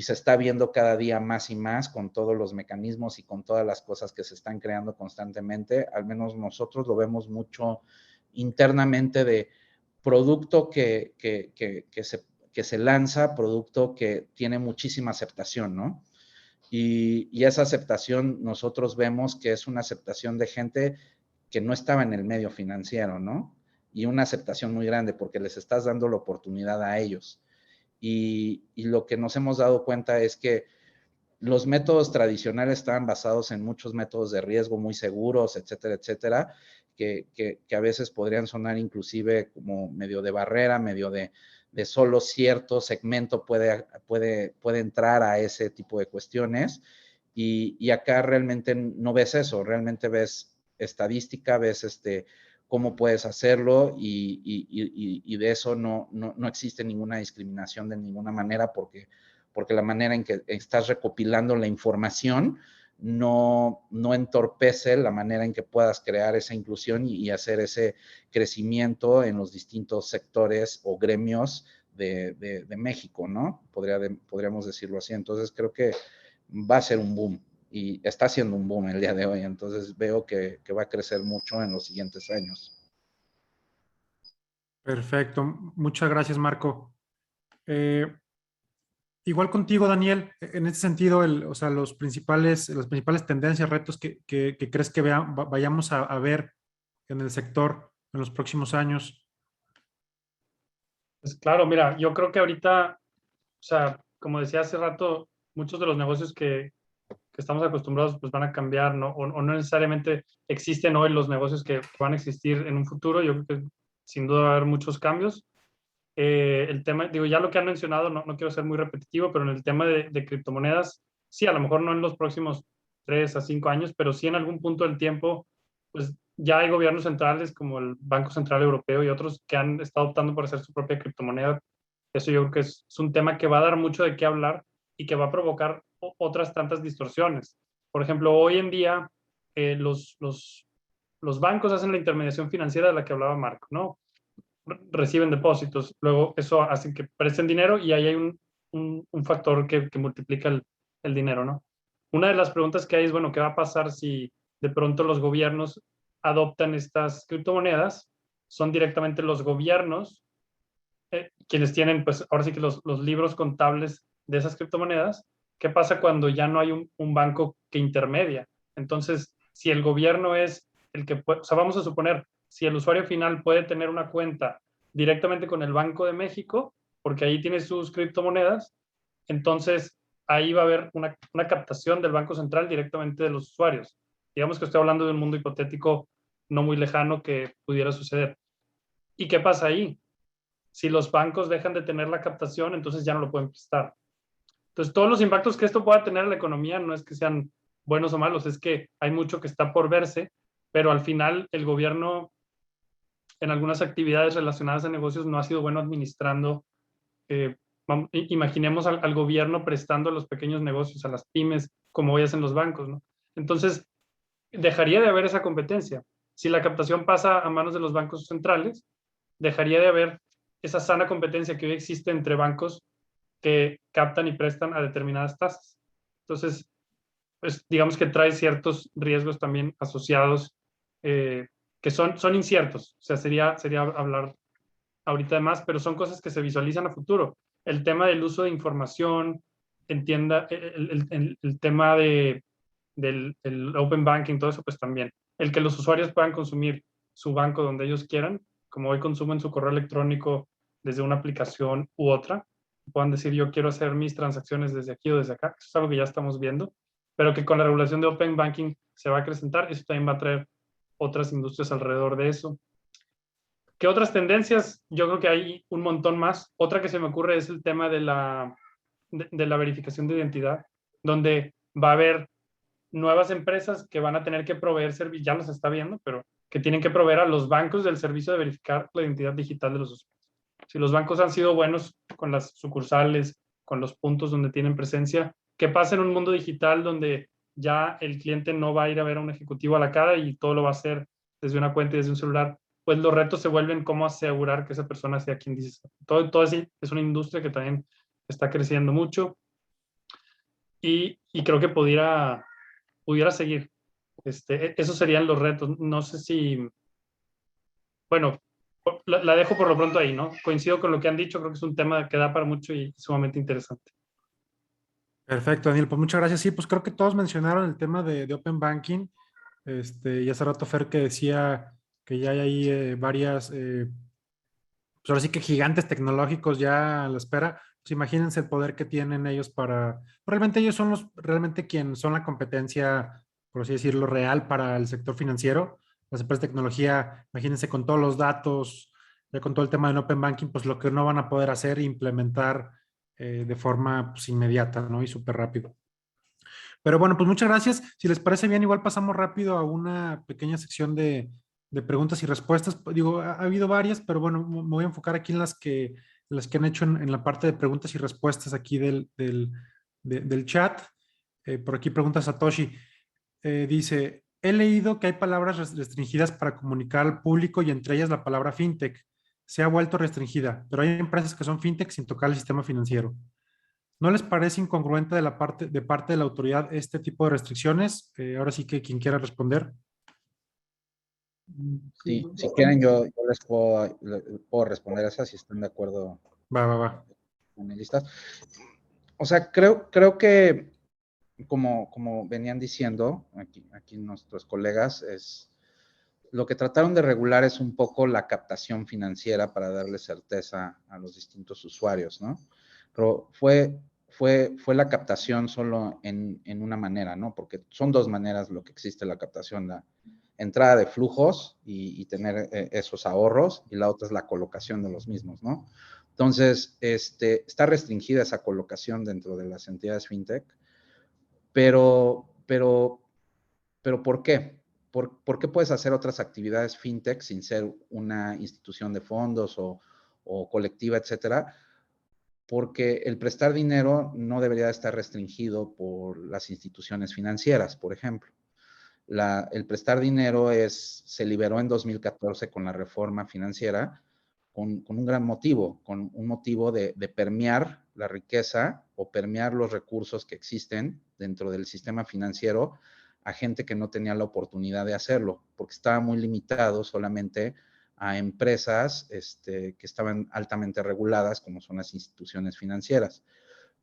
se está viendo cada día más y más con todos los mecanismos y con todas las cosas que se están creando constantemente. Al menos nosotros lo vemos mucho internamente de producto que se lanza, producto que tiene muchísima aceptación, ¿no? Y esa aceptación nosotros vemos que es una aceptación de gente que no estaba en el medio financiero, ¿no? Y una aceptación muy grande porque les estás dando la oportunidad a ellos. Y lo que nos hemos dado cuenta es que los métodos tradicionales estaban basados en muchos métodos de riesgo muy seguros, etcétera, etcétera, que a veces podrían sonar inclusive como medio de barrera, medio de solo cierto segmento puede entrar a ese tipo de cuestiones. Y acá realmente no ves eso, realmente ves estadística, ves cómo puedes hacerlo y de eso no existe ninguna discriminación de ninguna manera porque la manera en que estás recopilando la información no entorpece la manera en que puedas crear esa inclusión y hacer ese crecimiento en los distintos sectores o gremios de México, ¿no? Podríamos decirlo así. Entonces creo que va a ser un boom y está siendo un boom el día de hoy. Entonces veo que va a crecer mucho en los siguientes años. Perfecto. Muchas gracias, Marco. Igual contigo, Daniel, en este sentido, o sea, las principales tendencias, retos que crees que vayamos a ver en el sector en los próximos años. Pues claro, mira, yo creo que ahorita, o sea, como decía hace rato, muchos de los negocios que estamos acostumbrados pues van a cambiar, ¿no? O no necesariamente existen hoy los negocios que van a existir en un futuro. Yo creo que sin duda va a haber muchos cambios. El tema, digo, ya lo que han mencionado, no quiero ser muy repetitivo, pero en el tema de criptomonedas, sí, a lo mejor no en los próximos 3 a 5 años, pero sí en algún punto del tiempo, pues ya hay gobiernos centrales como el Banco Central Europeo y otros que han estado optando por hacer su propia criptomoneda. Eso yo creo que es un tema que va a dar mucho de qué hablar y que va a provocar otras tantas distorsiones. Por ejemplo, hoy en día los bancos hacen la intermediación financiera de la que hablaba Marco, ¿no? Reciben depósitos, luego eso hace que presten dinero y ahí hay un factor que multiplica el dinero, ¿no? Una de las preguntas que hay es, bueno, ¿qué va a pasar si de pronto los gobiernos adoptan estas criptomonedas? Son directamente los gobiernos quienes tienen, pues ahora sí que los libros contables de esas criptomonedas. ¿Qué pasa cuando ya no hay un banco que intermedia? Entonces, si el gobierno es el que puede, o sea, vamos a suponer, si el usuario final puede tener una cuenta directamente con el Banco de México, porque ahí tiene sus criptomonedas, entonces ahí va a haber una captación del Banco Central directamente de los usuarios. Digamos que estoy hablando de un mundo hipotético no muy lejano que pudiera suceder. ¿Y qué pasa ahí? Si los bancos dejan de tener la captación, entonces ya no lo pueden prestar. Entonces, todos los impactos que esto pueda tener en la economía no es que sean buenos o malos, es que hay mucho que está por verse, pero al final el gobierno en algunas actividades relacionadas a negocios no ha sido bueno administrando. Imaginemos al gobierno prestando a los pequeños negocios, a las pymes, como hoy hacen los bancos, ¿no? Entonces, dejaría de haber esa competencia. Si la captación pasa a manos de los bancos centrales, dejaría de haber esa sana competencia que hoy existe entre bancos que captan y prestan a determinadas tasas. Entonces, pues digamos que trae ciertos riesgos también asociados que son inciertos. O sea, sería hablar ahorita de más, pero son cosas que se visualizan a futuro. El tema del uso de información, entienda el tema de del Open Banking, todo eso, pues también. El que los usuarios puedan consumir su banco donde ellos quieran, como hoy consumen su correo electrónico desde una aplicación u otra, puedan decir yo quiero hacer mis transacciones desde aquí o desde acá. Eso es algo que ya estamos viendo, pero que con la regulación de Open Banking se va a acrecentar. Eso también va a traer otras industrias alrededor de eso. ¿Qué otras tendencias? Yo creo que hay un montón más. Otra que se me ocurre es el tema de la verificación de identidad, donde va a haber nuevas empresas que van a tener que proveer servicios, ya los está viendo, pero que tienen que proveer a los bancos del servicio de verificar la identidad digital de los usuarios. Si los bancos han sido buenos con las sucursales, con los puntos donde tienen presencia, ¿qué pasa en un mundo digital donde ya el cliente no va a ir a ver a un ejecutivo a la cara y todo lo va a hacer desde una cuenta y desde un celular? Pues los retos se vuelven cómo asegurar que esa persona sea quien dice. Todo así es una industria que también está creciendo mucho y creo que pudiera seguir. Esos serían los retos. No sé si, bueno, la dejo por lo pronto ahí, ¿no? Coincido con lo que han dicho, creo que es un tema que da para mucho y sumamente interesante. Perfecto, Daniel. Pues muchas gracias. Sí, pues creo que todos mencionaron el tema de Open Banking. Y hace rato Fer que decía que ya hay ahí varias, pues ahora sí que gigantes tecnológicos ya a la espera. Pues imagínense el poder que tienen ellos para, realmente ellos son realmente quien son la competencia, por así decirlo, real para el sector financiero. Las empresas de tecnología, imagínense con todos los datos, ya con todo el tema de Open Banking, pues lo que no van a poder hacer e implementar de forma pues, inmediata, ¿no? Y súper rápido. Pero bueno, pues muchas gracias. Si les parece bien, igual pasamos rápido a una pequeña sección de preguntas y respuestas. Digo, ha habido varias, pero bueno, me voy a enfocar aquí en las que han hecho en la parte de preguntas y respuestas aquí del chat. Por aquí pregunta Satoshi. Dice, he leído que hay palabras restringidas para comunicar al público y entre ellas la palabra fintech. Se ha vuelto restringida, pero hay empresas que son fintech sin tocar el sistema financiero. ¿No les parece incongruente de parte de la autoridad este tipo de restricciones? Ahora sí que quien quiera responder. Sí, si quieren yo les puedo responder a esas si están de acuerdo. Va. Panelistas. O sea, creo que como venían diciendo aquí nuestros colegas, lo que trataron de regular es un poco la captación financiera para darle certeza a los distintos usuarios, ¿no? Pero fue la captación solo en una manera, ¿no? Porque son dos maneras lo que existe la captación, la entrada de flujos y tener esos ahorros, y la otra es la colocación de los mismos, ¿no? Entonces, está restringida esa colocación dentro de las entidades fintech, pero ¿por qué? ¿Por qué puedes hacer otras actividades fintech sin ser una institución de fondos o colectiva, etcétera? Porque el prestar dinero no debería estar restringido por las instituciones financieras, por ejemplo. El prestar dinero se liberó en 2014 con la reforma financiera con un gran motivo, con un motivo de permear la riqueza o permear los recursos que existen dentro del sistema financiero a gente que no tenía la oportunidad de hacerlo, porque estaba muy limitado solamente a empresas que estaban altamente reguladas, como son las instituciones financieras.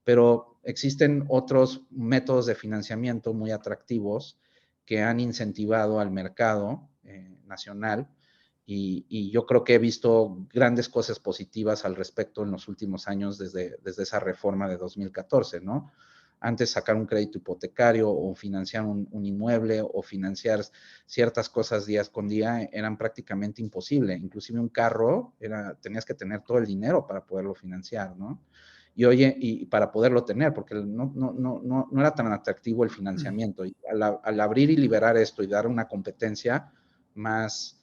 Pero existen otros métodos de financiamiento muy atractivos que han incentivado al mercado nacional y yo creo que he visto grandes cosas positivas al respecto en los últimos años desde esa reforma de 2014, ¿no? Antes sacar un crédito hipotecario o financiar un inmueble o financiar ciertas cosas día con día eran prácticamente imposible. Inclusive un carro, tenías que tener todo el dinero para poderlo financiar, ¿no? Y para poderlo tener, porque no era tan atractivo el financiamiento. Y al abrir y liberar esto y dar una competencia más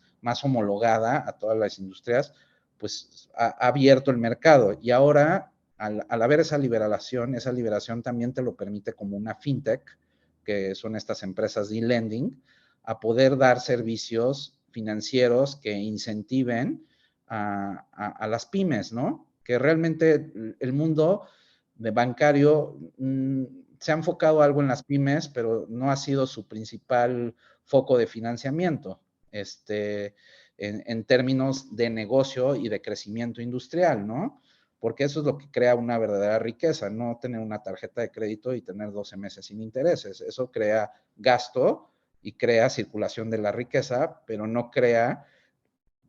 homologada a todas las industrias, pues ha abierto el mercado. Y ahora, al haber esa liberación también te lo permite como una fintech, que son estas empresas de lending, a poder dar servicios financieros que incentiven a las pymes, ¿no? Que realmente el mundo de bancario se ha enfocado algo en las pymes, pero no ha sido su principal foco de financiamiento en términos de negocio y de crecimiento industrial, ¿no? porque eso es lo que crea una verdadera riqueza, no tener una tarjeta de crédito y tener 12 meses sin intereses. Eso crea gasto y crea circulación de la riqueza, pero no crea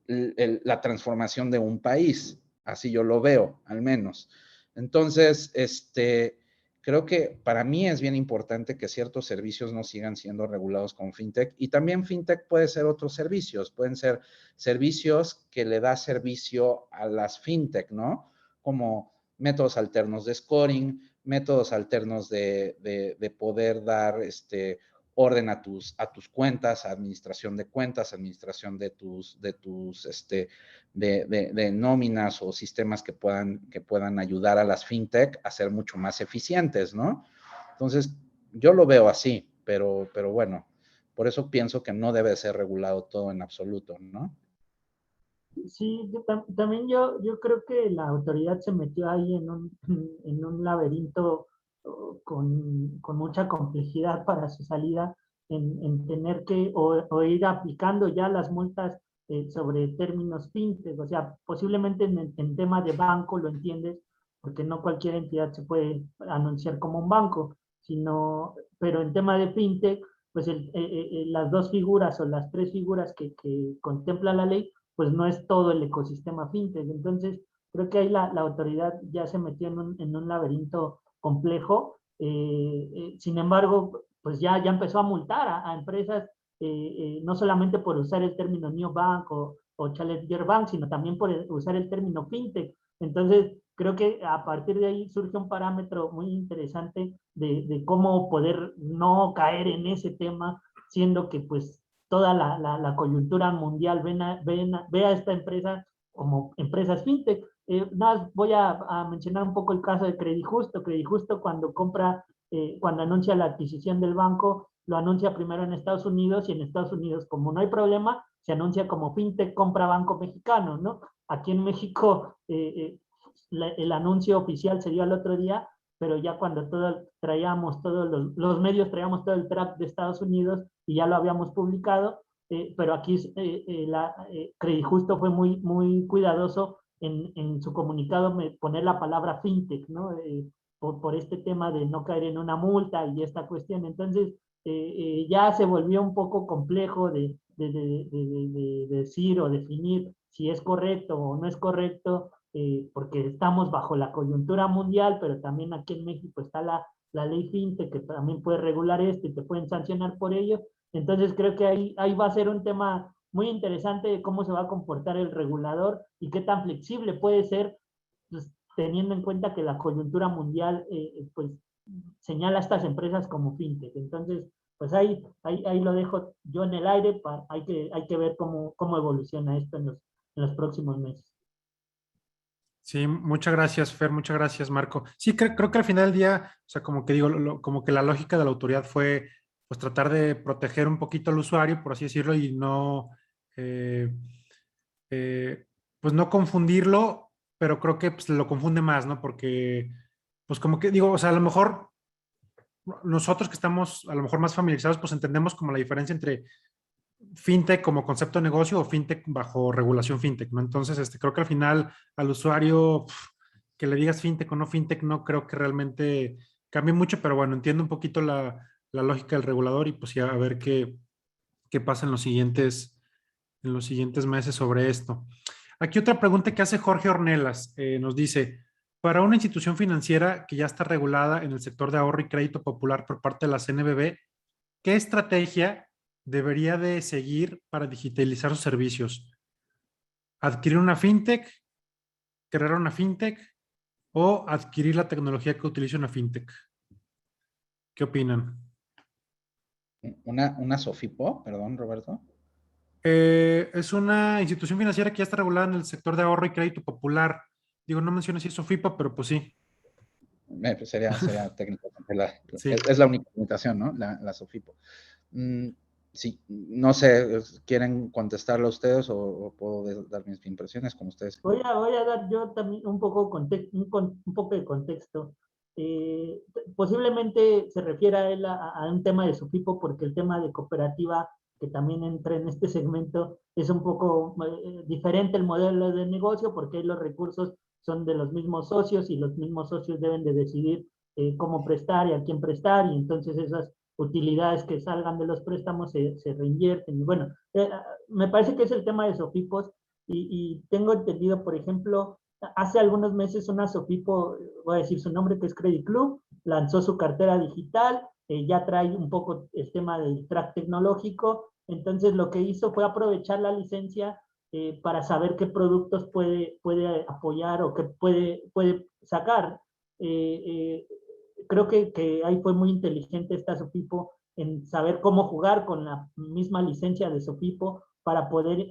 la transformación de un país. Así yo lo veo, al menos. Entonces, creo que para mí es bien importante que ciertos servicios no sigan siendo regulados con fintech, y también fintech puede ser otros servicios, pueden ser servicios que le da servicio a las fintech, ¿no? Como métodos alternos de scoring, métodos alternos de poder dar orden a tus cuentas, administración de cuentas, administración de nóminas o sistemas que puedan ayudar a las fintech a ser mucho más eficientes, ¿no? Entonces, yo lo veo así, pero bueno, por eso pienso que no debe ser regulado todo en absoluto, ¿no? Sí, también yo creo que la autoridad se metió ahí en un laberinto con mucha complejidad para su salida, en tener que o ir aplicando ya las multas sobre términos fintech. O sea, posiblemente en tema de banco lo entiendes, porque no cualquier entidad se puede anunciar como un banco, pero en tema de fintech, pues las dos figuras o las tres figuras que contempla la ley, pues no es todo el ecosistema fintech. Entonces, creo que ahí la autoridad ya se metió en un laberinto complejo. Sin embargo, pues ya empezó a multar a empresas, no solamente por usar el término neobank o challenger bank, sino también por usar el término fintech. Entonces, creo que a partir de ahí surge un parámetro muy interesante de cómo poder no caer en ese tema, siendo que pues toda la coyuntura mundial ve a esta empresa como empresas fintech. Nada, voy a mencionar un poco el caso de Credijusto. Credijusto cuando anuncia la adquisición del banco, lo anuncia primero en Estados Unidos, y en Estados Unidos, como no hay problema, se anuncia como fintech compra banco mexicano, ¿no? Aquí en México el anuncio oficial se dio al otro día, pero ya cuando todos los medios traíamos todo el track de Estados Unidos y ya lo habíamos publicado, pero aquí Credijusto fue muy cuidadoso en su comunicado poner la palabra fintech, ¿no? Por este tema de no caer en una multa y esta cuestión. Entonces, ya se volvió un poco complejo de decir o definir si es correcto o no es correcto, porque estamos bajo la coyuntura mundial, pero también aquí en México está la ley FinTech, que también puede regular esto y te pueden sancionar por ello. Entonces creo que ahí va a ser un tema muy interesante de cómo se va a comportar el regulador y qué tan flexible puede ser, pues, teniendo en cuenta que la coyuntura mundial pues señala a estas empresas como fintech. Entonces, pues ahí lo dejo yo en el aire, hay que ver cómo evoluciona esto en los próximos meses. Sí, muchas gracias, Fer, muchas gracias, Marco. Sí, creo que al final del día, o sea, como que digo, como que la lógica de la autoridad fue, pues, tratar de proteger un poquito al usuario, por así decirlo, y no, eh, eh, pues, no confundirlo, pero creo que pues, lo confunde más, ¿no? Porque, pues, como que digo, o sea, a lo mejor nosotros que estamos a lo mejor más familiarizados, pues entendemos como la diferencia entre fintech como concepto de negocio o fintech bajo regulación fintech, ¿no? Entonces, creo que al final al usuario que le digas fintech o no fintech, no creo que realmente cambie mucho, pero bueno, entiendo un poquito la lógica del regulador y pues ya a ver qué pasa en los siguientes meses sobre esto. Aquí otra pregunta que hace Jorge Ornelas, nos dice, para una institución financiera que ya está regulada en el sector de ahorro y crédito popular por parte de la CNBV, ¿qué estrategia debería de seguir para digitalizar sus servicios? ¿Adquirir una fintech, crear una fintech o adquirir la tecnología que utilice una fintech? ¿Qué opinan? Una Sofipo, perdón, Roberto. Es una institución financiera que ya está regulada en el sector de ahorro y crédito popular. Digo, no menciono si es Sofipa, pero pues sí. Pues sería técnicamente Sí. es la única limitación, ¿no? La Sofipo. Sí, no sé, ¿quieren contestarlo ustedes o puedo dar mis impresiones como ustedes? Voy a dar yo también un poco, un poco de contexto. Posiblemente se refiera a él a un tema de Sofipo, porque el tema de cooperativa que también entra en este segmento, es un poco diferente el modelo de negocio, porque los recursos son de los mismos socios y los mismos socios deben de decidir cómo prestar y a quién prestar, y entonces esas utilidades que salgan de los préstamos se reinvierten. Y bueno, me parece que es el tema de Sofipos, y tengo entendido, por ejemplo, hace algunos meses una Sofipo, voy a decir su nombre, que es Credit Club, lanzó su cartera digital, ya trae un poco el tema del track tecnológico, entonces lo que hizo fue aprovechar la licencia para saber qué productos puede apoyar o qué puede sacar. Eh, Creo que ahí fue muy inteligente esta Sofipo en saber cómo jugar con la misma licencia de Sofipo para poder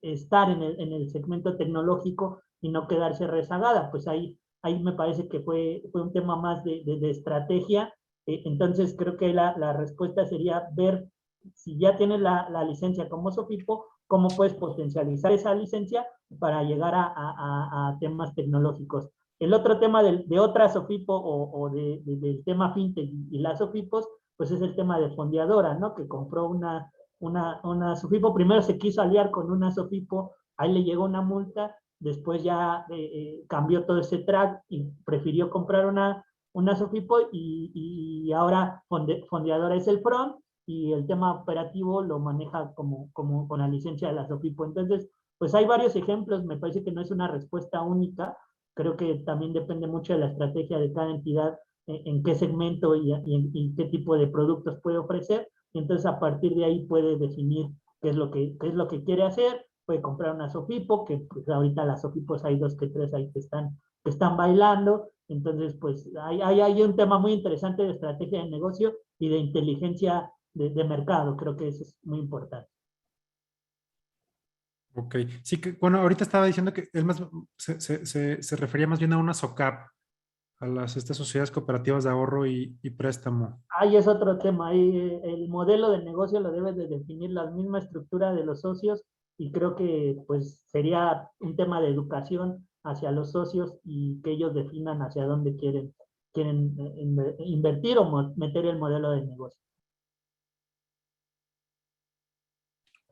estar en el segmento tecnológico y no quedarse rezagada. Pues ahí me parece que fue un tema más de estrategia. Entonces creo que la respuesta sería ver si ya tienes la licencia como Sofipo, cómo puedes potencializar esa licencia para llegar a temas tecnológicos. El otro tema de otra Sofipo o del tema fintech y las Sofipos, pues es el tema de fondeadora, ¿no? Que compró una Sofipo, primero se quiso aliar con una Sofipo, ahí le llegó una multa, después ya cambió todo ese track y prefirió comprar una Sofipo, y ahora fondeadora es el front, y el tema operativo lo maneja como con la licencia de la Sofipo. Entonces, pues hay varios ejemplos, me parece que no es una respuesta única, creo que también depende mucho de la estrategia de cada entidad, en qué segmento y qué tipo de productos puede ofrecer, y entonces a partir de ahí puede definir qué es lo que quiere hacer, puede comprar una Sofipo, que pues ahorita las Sofipos hay dos que tres ahí que están bailando, entonces pues hay un tema muy interesante de estrategia de negocio y de inteligencia de mercado, creo que eso es muy importante. Ok, sí que, bueno, ahorita estaba diciendo que él más se refería más bien a una SOCAP, a estas sociedades cooperativas de ahorro y préstamo. Ahí es otro tema, ahí el modelo de negocio lo debe de definir la misma estructura de los socios, y creo que pues sería un tema de educación hacia los socios y que ellos definan hacia dónde quieren invertir o meter el modelo de negocio.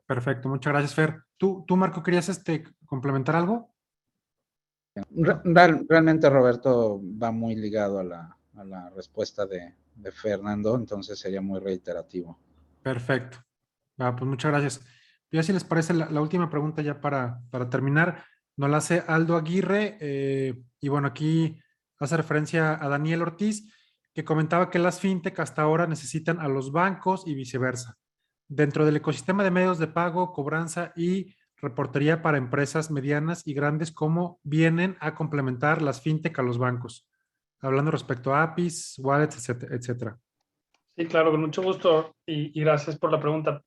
Perfecto, muchas gracias, Fer. ¿Tú Marco, querías complementar algo? Realmente Roberto va muy ligado a la respuesta de Fernando, entonces sería muy reiterativo. Perfecto. Pues muchas gracias. Ya si les parece la última pregunta ya para terminar, nos la hace Aldo Aguirre, y bueno, aquí hace referencia a Daniel Ortiz, que comentaba que las fintech hasta ahora necesitan a los bancos y viceversa. Dentro del ecosistema de medios de pago, cobranza y reportería para empresas medianas y grandes, ¿cómo vienen a complementar las fintech a los bancos? Hablando respecto a APIs, wallets, etcétera, etcétera. Sí, claro, con mucho gusto y gracias por la pregunta.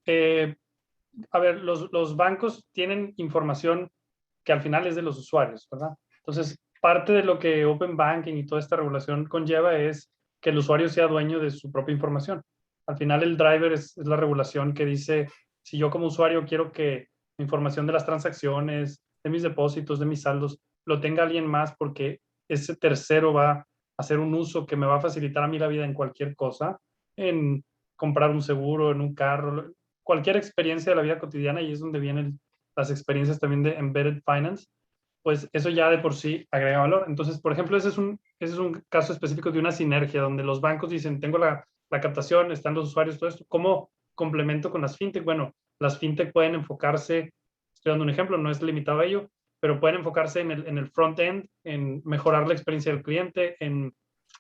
A ver, los bancos tienen información que al final es de los usuarios, ¿verdad? Entonces, parte de lo que Open Banking y toda esta regulación conlleva es que el usuario sea dueño de su propia información. Al final, el driver es la regulación que dice, si yo como usuario quiero que la información de las transacciones, de mis depósitos, de mis saldos, lo tenga alguien más porque ese tercero va a hacer un uso que me va a facilitar a mí la vida en cualquier cosa, en comprar un seguro, en un carro, cualquier experiencia de la vida cotidiana, y es donde vienen las experiencias también de embedded finance, pues eso ya de por sí agrega valor. Entonces, por ejemplo, ese es un caso específico de una sinergia donde los bancos dicen, tengo la captación, están los usuarios, todo esto, ¿cómo complemento con las fintech? Bueno, las fintech pueden enfocarse, estoy dando un ejemplo, no es limitado a ello, pero pueden enfocarse en el front-end, en mejorar la experiencia del cliente, en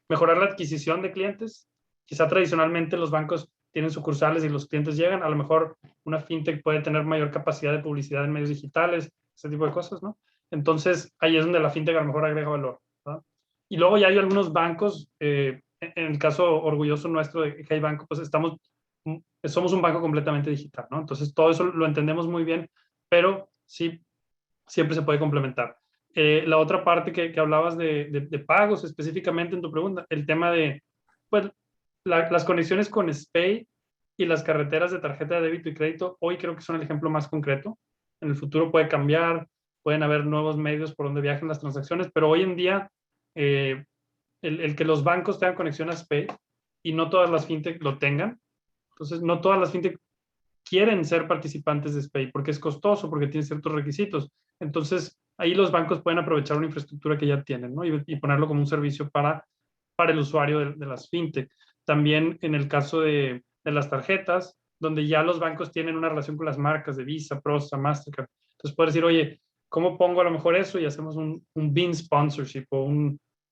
mejorar la adquisición de clientes. Quizá tradicionalmente los bancos tienen sucursales y los clientes llegan, a lo mejor una fintech puede tener mayor capacidad de publicidad en medios digitales, ese tipo de cosas, ¿no? Entonces, ahí es donde la fintech a lo mejor agrega valor, ¿no? Y luego ya hay algunos bancos, en el caso orgulloso nuestro de Hey Banco, pues somos un banco completamente digital, ¿no? Entonces, todo eso lo entendemos muy bien, pero sí, siempre se puede complementar. La otra parte que hablabas de pagos, específicamente en tu pregunta, el tema de, pues, las conexiones con SPAY y las carreteras de tarjeta de débito y crédito, hoy creo que son el ejemplo más concreto. En el futuro puede cambiar, pueden haber nuevos medios por donde viajen las transacciones, pero hoy en día, el que los bancos tengan conexión a SPAY y no todas las fintech lo tengan, Entonces, no todas las fintech quieren ser participantes de SPAY porque es costoso, porque tiene ciertos requisitos. Entonces, ahí los bancos pueden aprovechar una infraestructura que ya tienen, ¿no? Y ponerlo como un servicio para el usuario de las fintech. También en el caso de las tarjetas, donde ya los bancos tienen una relación con las marcas de Visa, Prosa, Mastercard. Entonces, puedes decir, oye, ¿cómo pongo a lo mejor eso? Y hacemos un BIN sponsorship o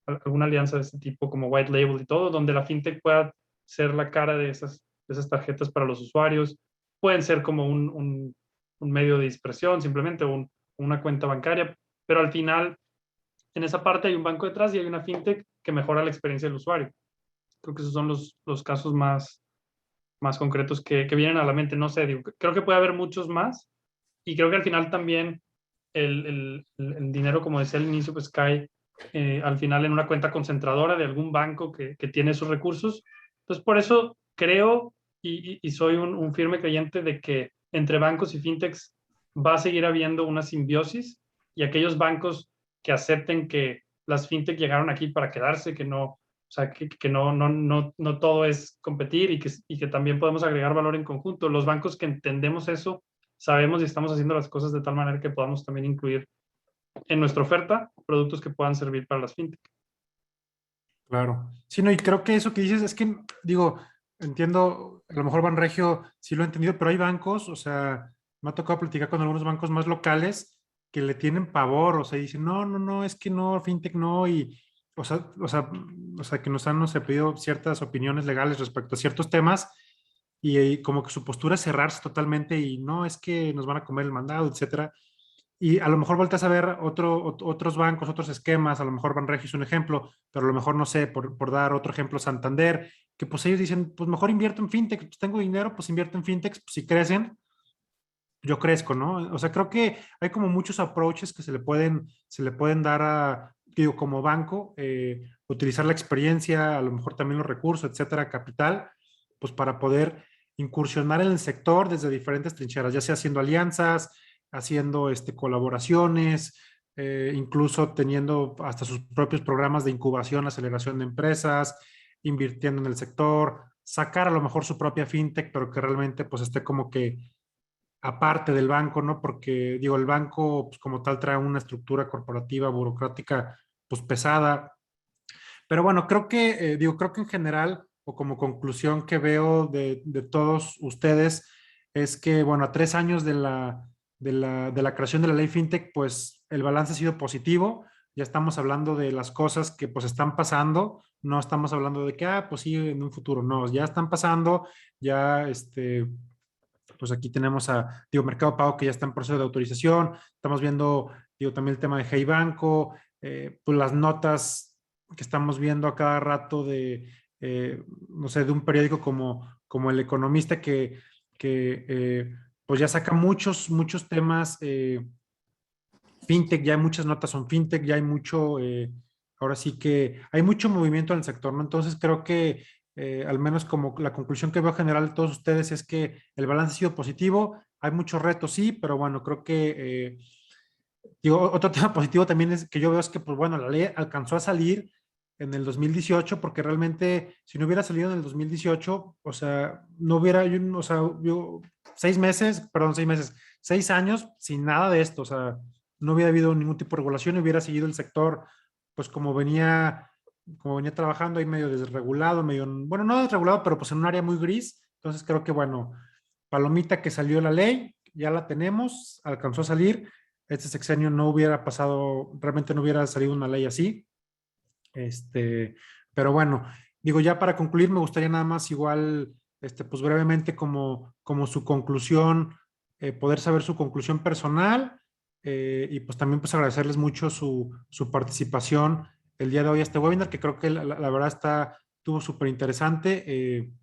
alguna alianza de este tipo como White Label y todo, donde la fintech pueda ser la cara de esas tarjetas para los usuarios. Pueden ser como un medio de dispersión, simplemente una cuenta bancaria, pero al final en esa parte hay un banco detrás y hay una fintech que mejora la experiencia del usuario. Creo que esos son los casos más concretos que vienen a la mente. No sé, digo, creo que puede haber muchos más y creo que al final también el dinero, como decía al inicio, pues cae al final en una cuenta concentradora de algún banco que tiene esos recursos. Entonces, por eso creo y soy un firme creyente de que entre bancos y fintechs va a seguir habiendo una simbiosis y aquellos bancos que acepten que las fintech llegaron aquí para quedarse, que no, o sea, que no todo es competir y que también podemos agregar valor en conjunto. Los bancos que entendemos eso, sabemos y estamos haciendo las cosas de tal manera que podamos también incluir en nuestra oferta productos que puedan servir para las fintech. Claro. Sí, no, y creo que eso que dices es que, digo, entiendo, a lo mejor Banregio sí lo he entendido, pero hay bancos, o sea, me ha tocado platicar con algunos bancos más locales que le tienen pavor, o sea, dicen, no, no, no, es que no, fintech no, y, o sea, que nos han, no sé, pedido ciertas opiniones legales respecto a ciertos temas, y como que su postura es cerrarse totalmente, y no, es que nos van a comer el mandado, etcétera. Y a lo mejor volteas a ver otros bancos, otros esquemas, a lo mejor Banregio es un ejemplo, pero a lo mejor, no sé, por dar otro ejemplo, Santander, que pues ellos dicen, pues mejor invierto en fintech, pues tengo dinero, pues invierto en fintech, pues si crecen, yo crezco, ¿no? O sea, creo que hay como muchos approaches que se le pueden dar digo, como banco, utilizar la experiencia, a lo mejor también los recursos, etcétera, capital, pues para poder incursionar en el sector desde diferentes trincheras, ya sea haciendo alianzas, haciendo colaboraciones, incluso teniendo hasta sus propios programas de incubación, aceleración de empresas, invirtiendo en el sector, sacar a lo mejor su propia fintech, pero que realmente pues esté como que aparte del banco, ¿no? Porque, digo, el banco, pues como tal, trae una estructura corporativa, burocrática, pues pesada. Pero bueno, creo que en general, o como conclusión que veo de todos ustedes, es que, bueno, a 3 años de la creación de la ley FinTech, pues el balance ha sido positivo. Ya estamos hablando de las cosas que pues están pasando, no estamos hablando de que, pues sí, en un futuro, no, ya están pasando, ya pues aquí tenemos digo, Mercado Pago que ya está en proceso de autorización. Estamos viendo, digo, también el tema de Hey Banco, pues las notas que estamos viendo a cada rato no sé, de un periódico como El Economista que pues ya saca muchos temas fintech, ya hay muchas notas son fintech, ya hay ahora sí que hay mucho movimiento en el sector, ¿no? Entonces creo que al menos como la conclusión que veo general de todos ustedes es que el balance ha sido positivo, hay muchos retos, sí, pero bueno, creo que, digo, otro tema positivo también es que yo veo es que, pues bueno, la ley alcanzó a salir en el 2018, porque realmente si no hubiera salido en el 2018, o sea, no hubiera, o sea, yo 6 años sin nada de esto, o sea, no hubiera habido ningún tipo de regulación, hubiera seguido el sector, pues como venía trabajando ahí medio desregulado, bueno, no desregulado, pero pues en un área muy gris. Entonces creo que, bueno, palomita que salió la ley, ya la tenemos, alcanzó a salir. Este sexenio no hubiera pasado, realmente no hubiera salido una ley así. Pero bueno, digo, ya para concluir, me gustaría nada más igual, pues brevemente como su conclusión, poder saber su conclusión personal, y pues también pues agradecerles mucho su participación el día de hoy a este webinar, que creo que la verdad estuvo súper interesante,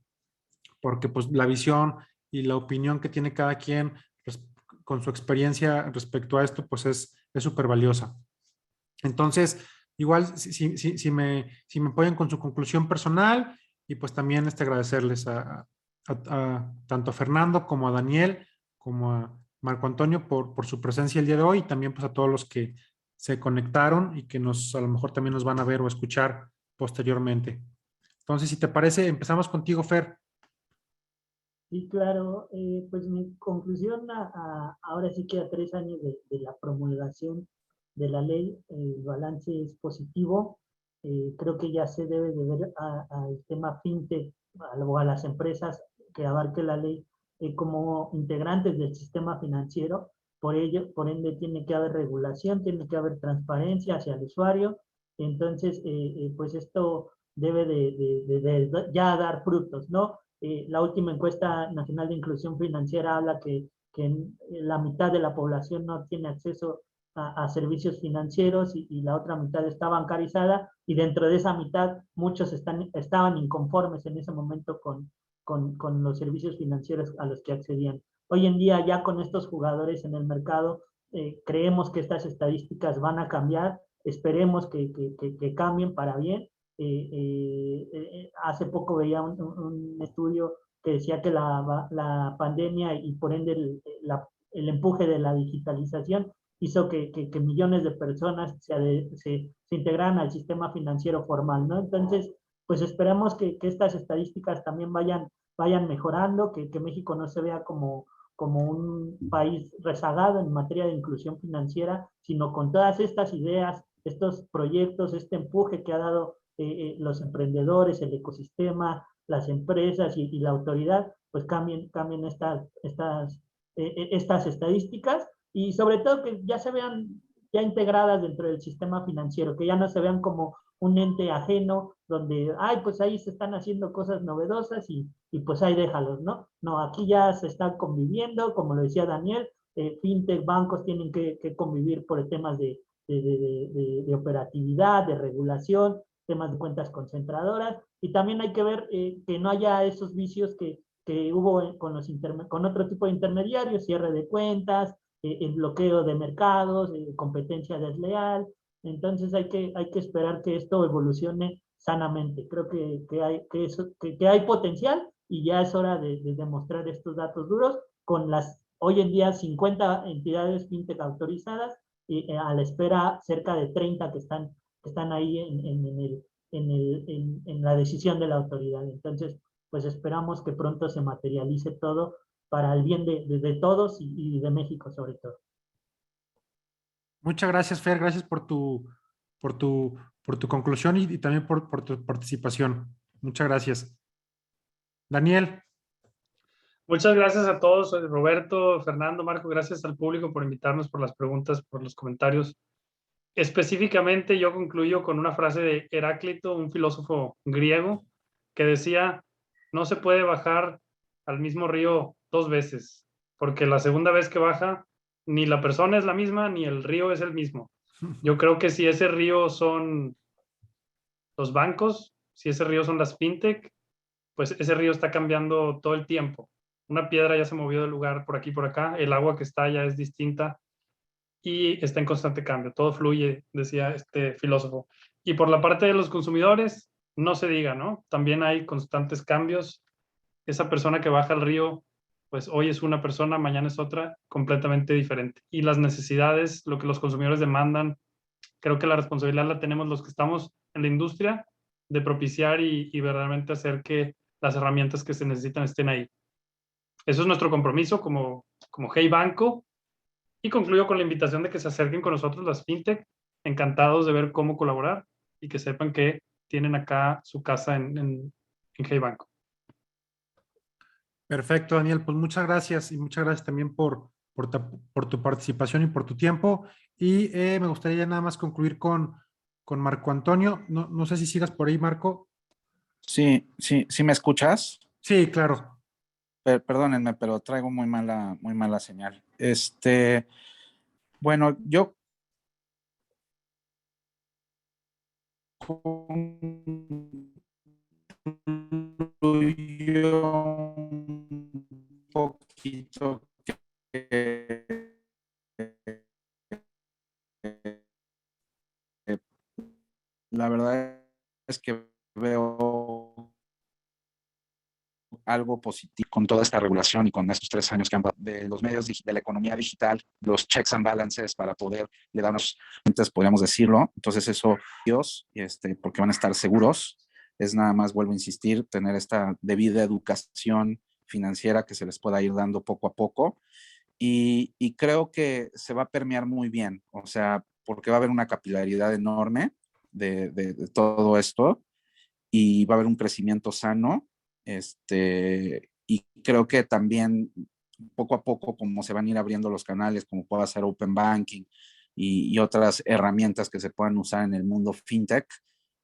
porque pues la visión y la opinión que tiene cada quien pues, con su experiencia respecto a esto, pues es súper valiosa. Entonces, igual, si me apoyan con su conclusión personal, y pues también agradecerles tanto a Fernando como a Daniel, como a Marco Antonio por su presencia el día de hoy, y también pues a todos los que se conectaron y que a lo mejor también nos van a ver o escuchar posteriormente. Entonces, si te parece, empezamos contigo, Fer. Sí, claro. Pues mi conclusión ahora sí que a 3 años de la promulgación de la ley, el balance es positivo. Creo que ya se debe de ver al tema fintech o a las empresas que abarque la ley como integrantes del sistema financiero. Por ello, por ende, tiene que haber regulación, tiene que haber transparencia hacia el usuario. Entonces, pues esto debe de ya dar frutos, ¿no? La última encuesta nacional de inclusión financiera habla que la mitad de la población no tiene acceso a servicios financieros y la otra mitad está bancarizada, y dentro de esa mitad muchos estaban inconformes en ese momento con los servicios financieros a los que accedían. Hoy en día, ya con estos jugadores en el mercado, creemos que estas estadísticas van a cambiar, esperemos que cambien para bien. Hace poco veía un estudio que decía que la pandemia y por ende el empuje de la digitalización hizo que millones de personas se integraran al sistema financiero formal, ¿no? Entonces, pues esperamos que estas estadísticas también vayan mejorando, que México no se vea como un país rezagado en materia de inclusión financiera, sino con todas estas ideas, estos proyectos, este empuje que ha dado los emprendedores, el ecosistema, las empresas y la autoridad, pues cambien estas estadísticas, y sobre todo que ya se vean ya integradas dentro del sistema financiero, que ya no se vean como un ente ajeno donde, ay, pues ahí se están haciendo cosas novedosas y pues ahí déjalos, ¿no? No, aquí ya se está conviviendo, como lo decía Daniel, fintech, bancos tienen que convivir por temas de operatividad, de regulación, temas de cuentas concentradoras, y también hay que ver que no haya esos vicios que hubo con otro tipo de intermediarios, cierre de cuentas, el bloqueo de mercados, competencia desleal. Entonces hay que esperar que esto evolucione sanamente. Creo que hay potencial, y ya es hora de demostrar estos datos duros con las hoy en día 50 entidades fintech autorizadas, y a la espera cerca de 30 que están ahí en la decisión de la autoridad. Entonces, pues esperamos que pronto se materialice todo para el bien de todos y de México sobre todo. Muchas gracias, Fer. Gracias por tu, por tu conclusión y también por tu participación. Muchas gracias. Daniel. Muchas gracias a todos, Roberto, Fernando, Marco, gracias al público por invitarnos, por las preguntas, por los comentarios. Específicamente yo concluyo con una frase de Heráclito, un filósofo griego, que decía, no se puede bajar al mismo río 2 veces, porque la segunda vez que baja, ni la persona es la misma, ni el río es el mismo. Yo creo que si ese río son los bancos, si ese río son las fintech, pues ese río está cambiando todo el tiempo. Una piedra ya se movió del lugar por aquí, por acá, el agua que está ya es distinta y está en constante cambio. Todo fluye, decía este filósofo. Y por la parte de los consumidores, no se diga, ¿no? También hay constantes cambios. Esa persona que baja al río, pues hoy es una persona, mañana es otra, completamente diferente. Y las necesidades, lo que los consumidores demandan, creo que la responsabilidad la tenemos los que estamos en la industria de propiciar y verdaderamente hacer que las herramientas que se necesitan estén ahí. Eso es nuestro compromiso como Hey Banco. Y concluyo con la invitación de que se acerquen con nosotros las fintech, encantados de ver cómo colaborar y que sepan que tienen acá su casa en Hey Banco. Perfecto, Daniel. Pues muchas gracias y muchas gracias también por tu participación y por tu tiempo. Y me gustaría nada más concluir con Marco Antonio. No, no sé si sigas por ahí, Marco. Sí, sí me escuchas. Sí, claro. Perdónenme, pero traigo muy mala señal. Bueno, yo un poquito que la verdad es que veo algo positivo con toda esta regulación y con estos 3 años que han pasado de los medios de la economía digital, los checks and balances para poder le darnos, entonces podríamos decirlo. Entonces eso, Dios, porque van a estar seguros, es nada más, vuelvo a insistir, tener esta debida educación financiera que se les pueda ir dando poco a poco. Y creo que se va a permear muy bien, o sea, porque va a haber una capilaridad enorme de todo esto y va a haber un crecimiento sano. Y creo que también poco a poco, como se van a ir abriendo los canales, como pueda ser Open Banking y otras herramientas que se puedan usar en el mundo fintech,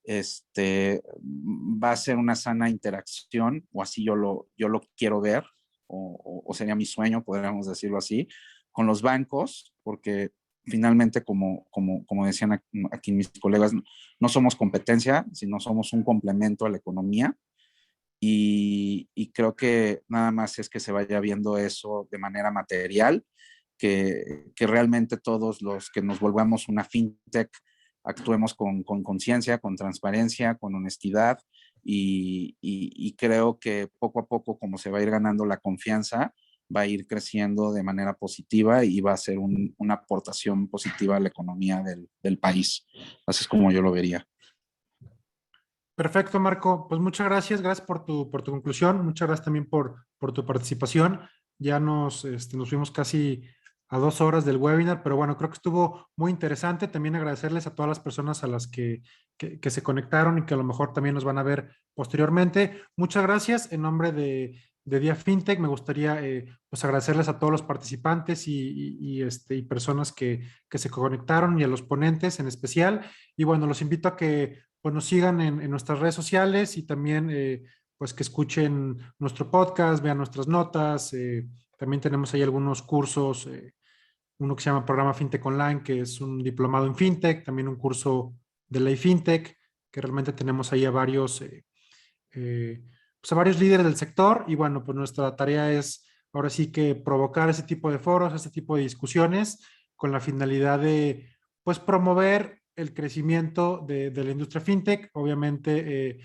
va a ser una sana interacción, o así yo lo quiero ver, o sería mi sueño, podríamos decirlo así, con los bancos, porque finalmente, como decían aquí mis colegas, no somos competencia, sino somos un complemento a la economía. Y creo que nada más es que se vaya viendo eso de manera material, que realmente todos los que nos volvamos una fintech actuemos con conciencia, con transparencia, con honestidad, y creo que poco a poco, como se va a ir ganando la confianza, va a ir creciendo de manera positiva y va a ser una aportación positiva a la economía del país. Así es como yo lo vería. Perfecto, Marco. Pues muchas gracias. Gracias por tu conclusión. Muchas gracias también por tu participación. Ya nos fuimos casi a 2 horas del webinar, pero bueno, creo que estuvo muy interesante. También agradecerles a todas las personas a las que se conectaron y que a lo mejor también nos van a ver posteriormente. Muchas gracias. En nombre de Día Fintech, me gustaría pues agradecerles a todos los participantes y personas que se conectaron y a los ponentes en especial. Y bueno, los invito a que pues nos sigan en nuestras redes sociales y también pues que escuchen nuestro podcast, vean nuestras notas. También tenemos ahí algunos cursos, uno que se llama Programa FinTech Online, que es un diplomado en FinTech, también un curso de Ley FinTech, que realmente tenemos ahí a varios, pues a varios líderes del sector. Y bueno, pues nuestra tarea es ahora sí que provocar ese tipo de foros, ese tipo de discusiones con la finalidad de pues promover el crecimiento de la industria fintech. Obviamente,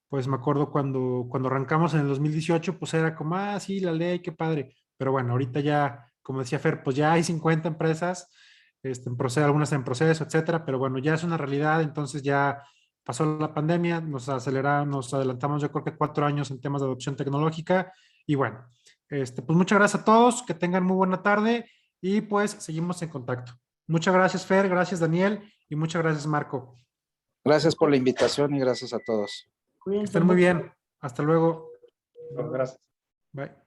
pues me acuerdo cuando arrancamos en el 2018, pues era como, ah, sí, la ley, qué padre. Pero bueno, ahorita ya, como decía Fer, pues ya hay 50 empresas, en proceso, algunas en proceso, etcétera, pero bueno, ya es una realidad. Entonces ya pasó la pandemia, nos adelantamos yo creo que 4 años en temas de adopción tecnológica. Y bueno, pues muchas gracias a todos, que tengan muy buena tarde y pues seguimos en contacto. Muchas gracias, Fer, gracias, Daniel, y muchas gracias, Marco. Gracias por la invitación y gracias a todos. Que estén muy bien. Hasta luego. Gracias. Bye.